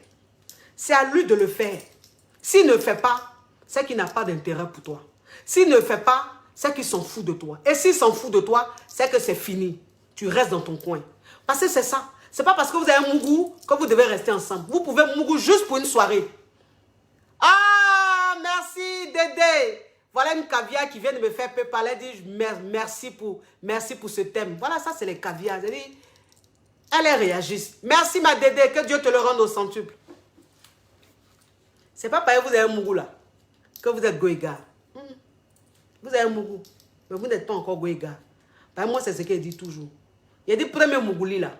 C'est à lui de le faire. S'il ne le fait pas, c'est qu'il n'a pas d'intérêt pour toi. S'il ne le fait pas, c'est qu'il s'en fout de toi. Et s'il s'en fout de toi, c'est que c'est fini. Tu restes dans ton coin. Parce que c'est ça. C'est pas parce que vous avez un mougou que vous devez rester ensemble. Vous pouvez mougou juste pour une soirée. Ah, merci Dédé. Voilà une caviar qui vient de me faire parler. Elle dit merci pour ce thème. Voilà, ça c'est les caviars. Elle réagit. Merci ma Dédé, que Dieu te le rende au centuple. C'est pas parce que vous avez un mougou là que vous êtes goéga. Vous avez un mougou, mais vous n'êtes pas encore goéga. Parce que moi, c'est ce qu'il dit toujours. Il dit, premier mougouli là,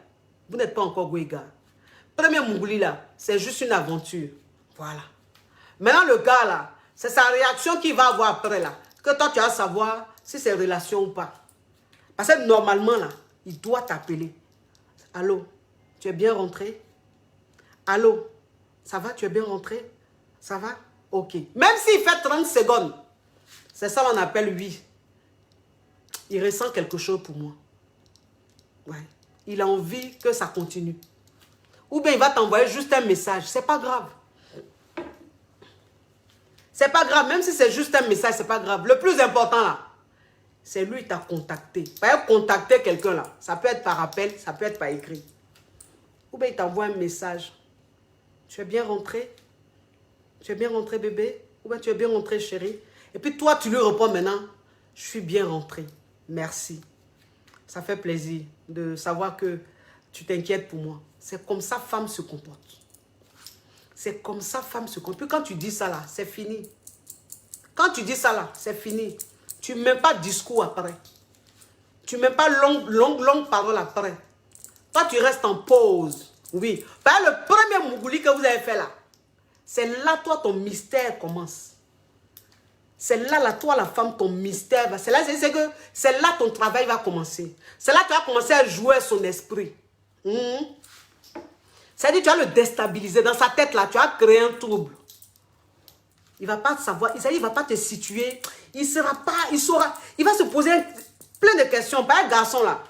vous n'êtes pas encore goéga. Premier mougouli là, c'est juste une aventure. Voilà. Maintenant, le gars là, c'est sa réaction qu'il va avoir après là. Que toi, tu vas savoir si c'est relation ou pas. Parce que normalement là, il doit t'appeler. Allô, tu es bien rentré? Allô, ça va, tu es bien rentré? Ça va? Ok. Même s'il fait 30 secondes, c'est ça qu'on appelle oui. Il ressent quelque chose pour moi. Ouais. Il a envie que ça continue. Ou bien il va t'envoyer juste un message. C'est pas grave. C'est pas grave. Même si c'est juste un message, c'est pas grave. Le plus important là, c'est lui qui t'a contacté. Pas contacter quelqu'un là. Ça peut être par appel, ça peut être par écrit. Ou bien il t'envoie un message. Tu es bien rentré? Tu es bien rentré bébé? Ou bien tu es bien rentré chérie? Et puis toi, tu lui réponds maintenant, je suis bien rentré. Merci. Ça fait plaisir de savoir que tu t'inquiètes pour moi. C'est comme ça, femme se comporte. C'est comme ça, femme se comporte. Puis quand tu dis ça là, c'est fini. Quand tu dis ça là, c'est fini. Tu ne mets pas de discours après. Tu ne mets pas longue parole après. Toi, tu restes en pause. Oui. Par le premier mougouli que vous avez fait là, c'est là, toi, ton mystère commence. C'est là, toi, la femme, ton mystère. C'est là, ton travail va commencer. C'est là que tu vas commencer à jouer son esprit. C'est-à-dire, tu vas le déstabiliser. Dans sa tête, là, tu vas créer un trouble. Il ne va pas te savoir. Il ne va pas te situer. Il saura. Il va se poser plein de questions. Par un garçon, là.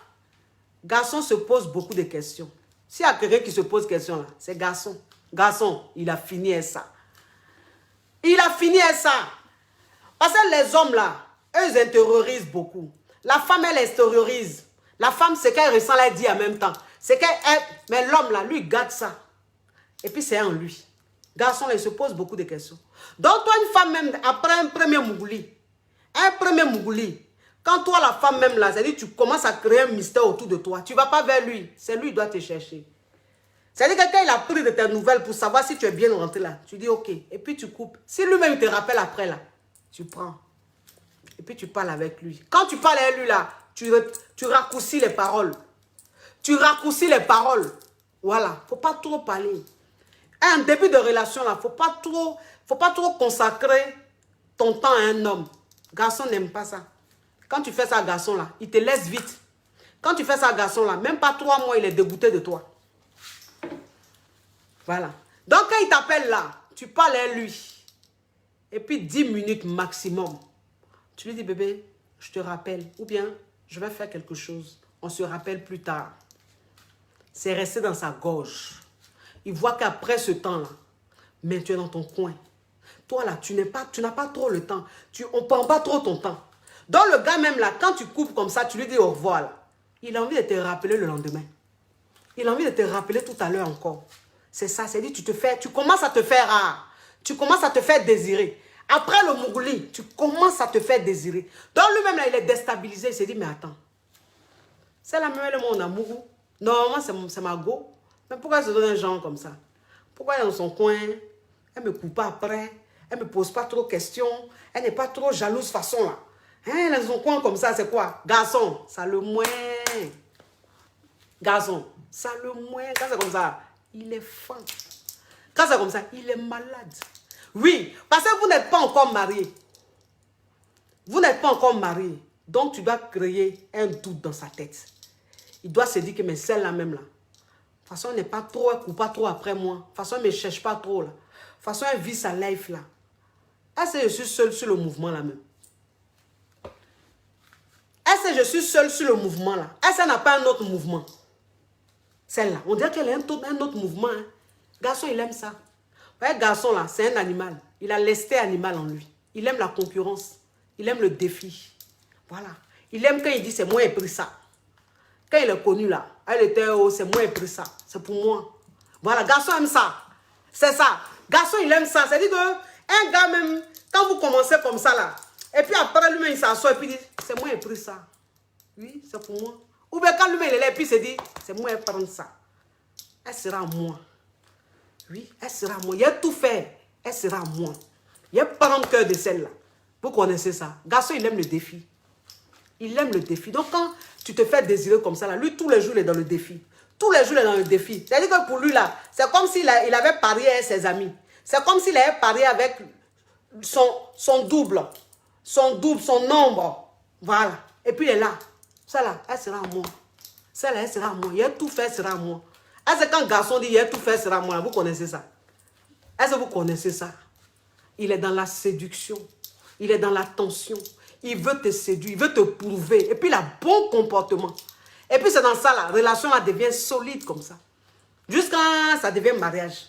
Garçon se pose beaucoup de questions. S'il y a quelqu'un qui se pose question, là, c'est garçon. Garçon, il a fini avec ça. Il a fini avec ça. Parce que les hommes, là, eux, ils intériorisent beaucoup. La femme, elle extériorise. La femme, c'est qu'elle ressent, elle dit en même temps. C'est qu'elle... Mais l'homme, là, lui, il garde ça. Et puis, c'est en lui. Garçon, là, il se pose beaucoup de questions. Donc, toi, une femme, même, après un premier mougouli, quand toi, la femme, même, là, c'est-à-dire, tu commences à créer un mystère autour de toi. Tu ne vas pas vers lui. C'est lui qui doit te chercher. C'est-à-dire que quand il a pris de tes nouvelles pour savoir si tu es bien rentré là, tu dis OK. Et puis, tu coupes. Si lui-même te rappelle après, là, tu prends. Et puis, tu parles avec lui. Quand tu parles avec lui, là, tu raccourcis les paroles. Tu raccourcis les paroles. Voilà. Il ne faut pas trop parler. Un début de relation, là, il ne faut pas trop consacrer ton temps à un homme. Garçon n'aime pas ça. Quand tu fais ça, garçon, là, il te laisse vite. Quand tu fais ça, garçon, là, même pas 3 mois, il est dégoûté de toi. Voilà. Donc, quand il t'appelle là, tu parles à lui. Et puis, 10 minutes maximum. Tu lui dis, bébé, je te rappelle. Ou bien, je vais faire quelque chose. On se rappelle plus tard. C'est resté dans sa gorge. Il voit qu'après ce temps-là, mais tu es dans ton coin. Toi, là, tu n'as pas trop le temps. On ne prend pas trop ton temps. Donc, le gars même là, quand tu coupes comme ça, tu lui dis au revoir. Là, il a envie de te rappeler le lendemain. Il a envie de te rappeler tout à l'heure encore. C'est ça, c'est-à-dire tu commences à te faire rare. Tu commences à te faire désirer. Après le mougouli, tu commences à te faire désirer. Donc lui-même, là, il est déstabilisé. Il s'est dit, mais attends. C'est la même mon amour. Normalement, c'est ma go. Mais pourquoi elle se donne un genre comme ça? Pourquoi elle est dans son coin? Elle ne me coupe pas après. Elle ne me pose pas trop de questions. Elle n'est pas trop jalouse façon là. Hein, elle est dans son coin comme ça, c'est quoi? Garçon, ça le moins. Garçon, ça le moins. Quand c'est comme ça, il est fin. Quand c'est comme ça, il est malade. Oui, parce que vous n'êtes pas encore marié. Vous n'êtes pas encore marié. Donc, tu dois créer un doute dans sa tête. Il doit se dire que mais celle-là même là. De toute façon, elle n'est pas trop, elle ne coupe pas trop après moi. De toute façon, elle ne me cherche pas trop là. De toute façon, elle vit sa life là. Est-ce que je suis seule sur le mouvement là même? Est-ce que je suis seule sur le mouvement là? Est-ce qu'elle n'a pas un autre mouvement? Celle-là, on dirait qu'elle a un autre mouvement. Hein. Garçon, il aime ça. Ouais, garçon là, c'est un animal. Il a l'esté animal en lui. Il aime la concurrence. Il aime le défi. Voilà. Il aime quand il dit c'est moi qui ai pris ça. Quand il est connu là, elle était oh, c'est moi qui ai pris ça. C'est pour moi. Voilà, garçon aime ça. C'est ça. Garçon, il aime ça. C'est-à-dire qu'un gars même, quand vous commencez comme ça là, et puis après lui-même il s'assoit et puis il dit c'est moi qui ai pris ça. Oui, c'est pour moi. Ou bien quand lui-même il est là et puis il se dit c'est moi qui ai pris ça. Elle sera à moi. Oui, elle sera à moi. Il a tout fait. Elle sera à moi. Il n'y a pas dans le cœur de celle-là. Vous connaissez ça. Garçon, il aime le défi. Il aime le défi. Donc, quand tu te fais désirer comme ça, là, lui, tous les jours, il est dans le défi. Tous les jours, il est dans le défi. C'est-à-dire que pour lui, là, c'est comme s'il avait parié avec ses amis. C'est comme s'il avait parié avec son double. Son double, son nombre. Voilà. Et puis, il est là. Celle-là, elle sera à moi. Celle-là, elle sera à moi. Il a tout fait, elle sera à moi. Est-ce que quand garçon dit il a tout fait, elle sera à moi, vous connaissez ça? Est-ce que vous connaissez ça? Il est dans la séduction. Il est dans la tension. Il veut te séduire, il veut te prouver. Et puis, il a bon comportement. Et puis, c'est dans ça, la relation là devient solide comme ça. Jusqu'à ça devient mariage.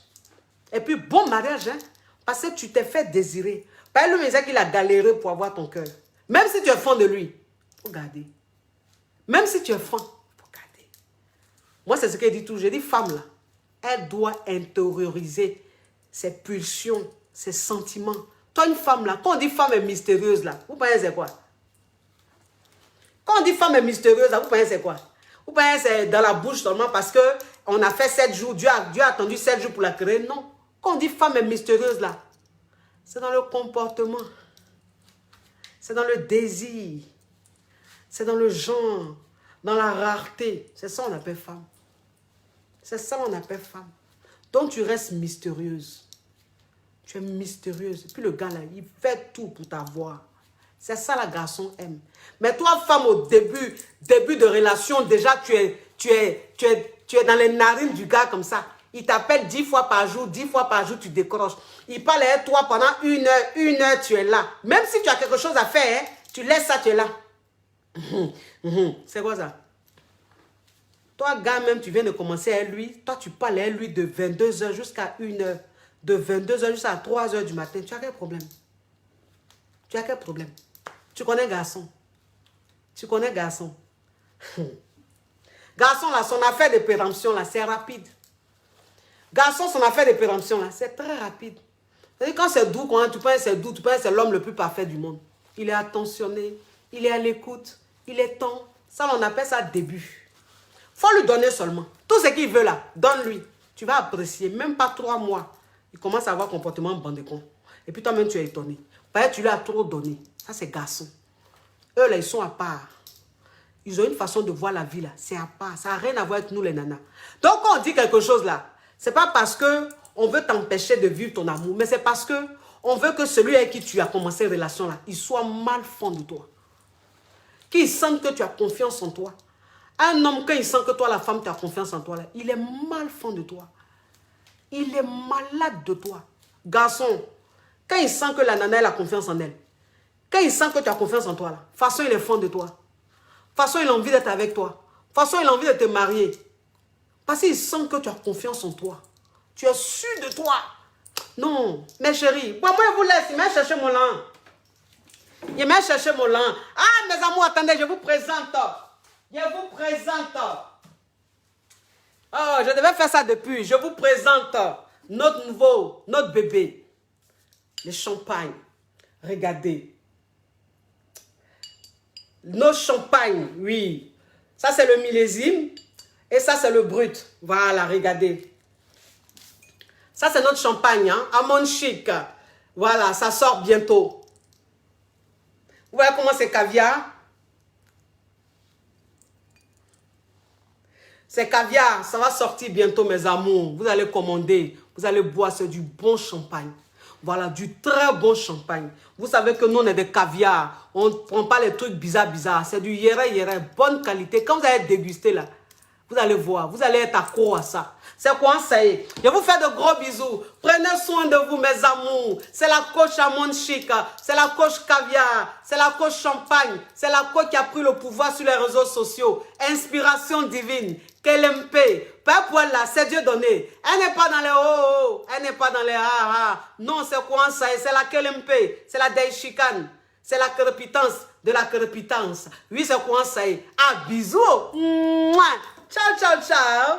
Et puis, bon mariage, hein? Parce que tu t'es fait désirer. Pas lui, mais qu'il a galéré pour avoir ton cœur. Même si tu es fan de lui, il faut garder. Même si tu es fan, il faut garder. Moi, c'est ce qu'elle dit toujours. J'ai dit, femme là, elle doit intérioriser ses pulsions, ses sentiments Toi, une femme là, quand on dit femme est mystérieuse là, vous pensez c'est quoi? Quand on dit femme est mystérieuse là, vous pensez c'est quoi? Vous pensez c'est dans la bouche seulement parce que on a fait 7 jours, Dieu a attendu 7 jours pour la créer? Non. Quand on dit femme est mystérieuse là, c'est dans le comportement. C'est dans le désir. C'est dans le genre. Dans la rareté. C'est ça qu'on appelle femme. C'est ça qu'on appelle femme. Donc tu restes mystérieuse. Tu es mystérieuse. Et puis le gars là, il fait tout pour t'avoir. C'est ça la garçon aime. Mais toi femme au début de relation, déjà tu es dans les narines du gars comme ça. Il t'appelle 10 fois par jour, 10 fois par jour, tu décroches. Il parle avec toi pendant une heure, tu es là. Même si tu as quelque chose à faire, hein, tu laisses ça, tu es là. C'est quoi ça? Toi, gars, même, tu viens de commencer avec lui. Toi, tu parles avec lui de 22 h jusqu'à 1 h. De 22 h jusqu'à 3 h du matin. Tu as quel problème? Tu as quel problème? Tu connais garçon? Tu connais garçon? Garçon, là, son affaire de péremption, là, c'est rapide. Garçon, son affaire de péremption, là, c'est très rapide. C'est-à-dire, quand c'est doux, quand tu penses que c'est doux, tu penses que c'est l'homme le plus parfait du monde. Il est attentionné, il est à l'écoute, il est temps. Ça, on appelle ça début. Faut lui donner seulement. Tout ce qu'il veut là, donne-lui. Tu vas apprécier, même pas 3 mois. Il commence à avoir un comportement bandécon. Et puis toi-même, tu es étonné. Parce que tu lui as trop donné. Ça, c'est garçon. Eux, là, ils sont à part. Ils ont une façon de voir la vie là. C'est à part. Ça n'a rien à voir avec nous, les nanas. Donc, quand on dit quelque chose là, c'est pas parce que on veut t'empêcher de vivre ton amour, mais c'est parce que on veut que celui avec qui tu as commencé une relation là, il soit mal fond de toi. Qu'il sente que tu as confiance en toi. Un homme, quand il sent que toi, la femme, tu as confiance en toi là, il est mal fond de toi. Il est malade de toi. Garçon, quand il sent que la nana, elle a confiance en elle, quand il sent que tu as confiance en toi là, de toute façon, il est fond de toi. De toute façon, il a envie d'être avec toi. De toute façon, il a envie de te marier. Parce qu'il sent que tu as confiance en toi. Tu es sûr de toi. Non, mes chéris. Moi, je vous laisse. Il m'a cherché mon lin. Il m'a cherché mon lin. Ah, mes amours, attendez, je vous présente. Je vous présente. Oh, je devais faire ça depuis. Je vous présente notre bébé. Le champagne. Regardez. Nos champagnes, oui. Ça, c'est le millésime. Et ça, c'est le brut. Voilà, regardez. Ça, c'est notre champagne, hein. Amon Chic. Voilà, ça sort bientôt. Vous voyez comment c'est caviar? C'est caviar. Ça va sortir bientôt, mes amours. Vous allez commander. Vous allez boire. C'est du bon champagne. Voilà, du très bon champagne. Vous savez que nous, on est des caviar. On ne prend pas les trucs bizarres. C'est du yéré, bonne qualité. Quand vous allez déguster là, vous allez voir, vous allez être accro à ça. C'est quoi ça y est? Je vous fais de gros bisous. Prenez soin de vous, mes amours. C'est la coach Amon Chic. C'est la coach caviar. C'est la coach champagne. C'est la coach qui a pris le pouvoir sur les réseaux sociaux. Inspiration divine. KLMP. Pas pour là, c'est Dieu donné. Elle n'est pas dans les oh. Elle n'est pas dans les ah. Non, c'est quoi ça y est? C'est la KLMP. C'est la Daishikan. C'est la crépitance de la crépitance. Oui, c'est quoi ça y est? Ah, bisous. Mouah. Ciao, ciao, ciao.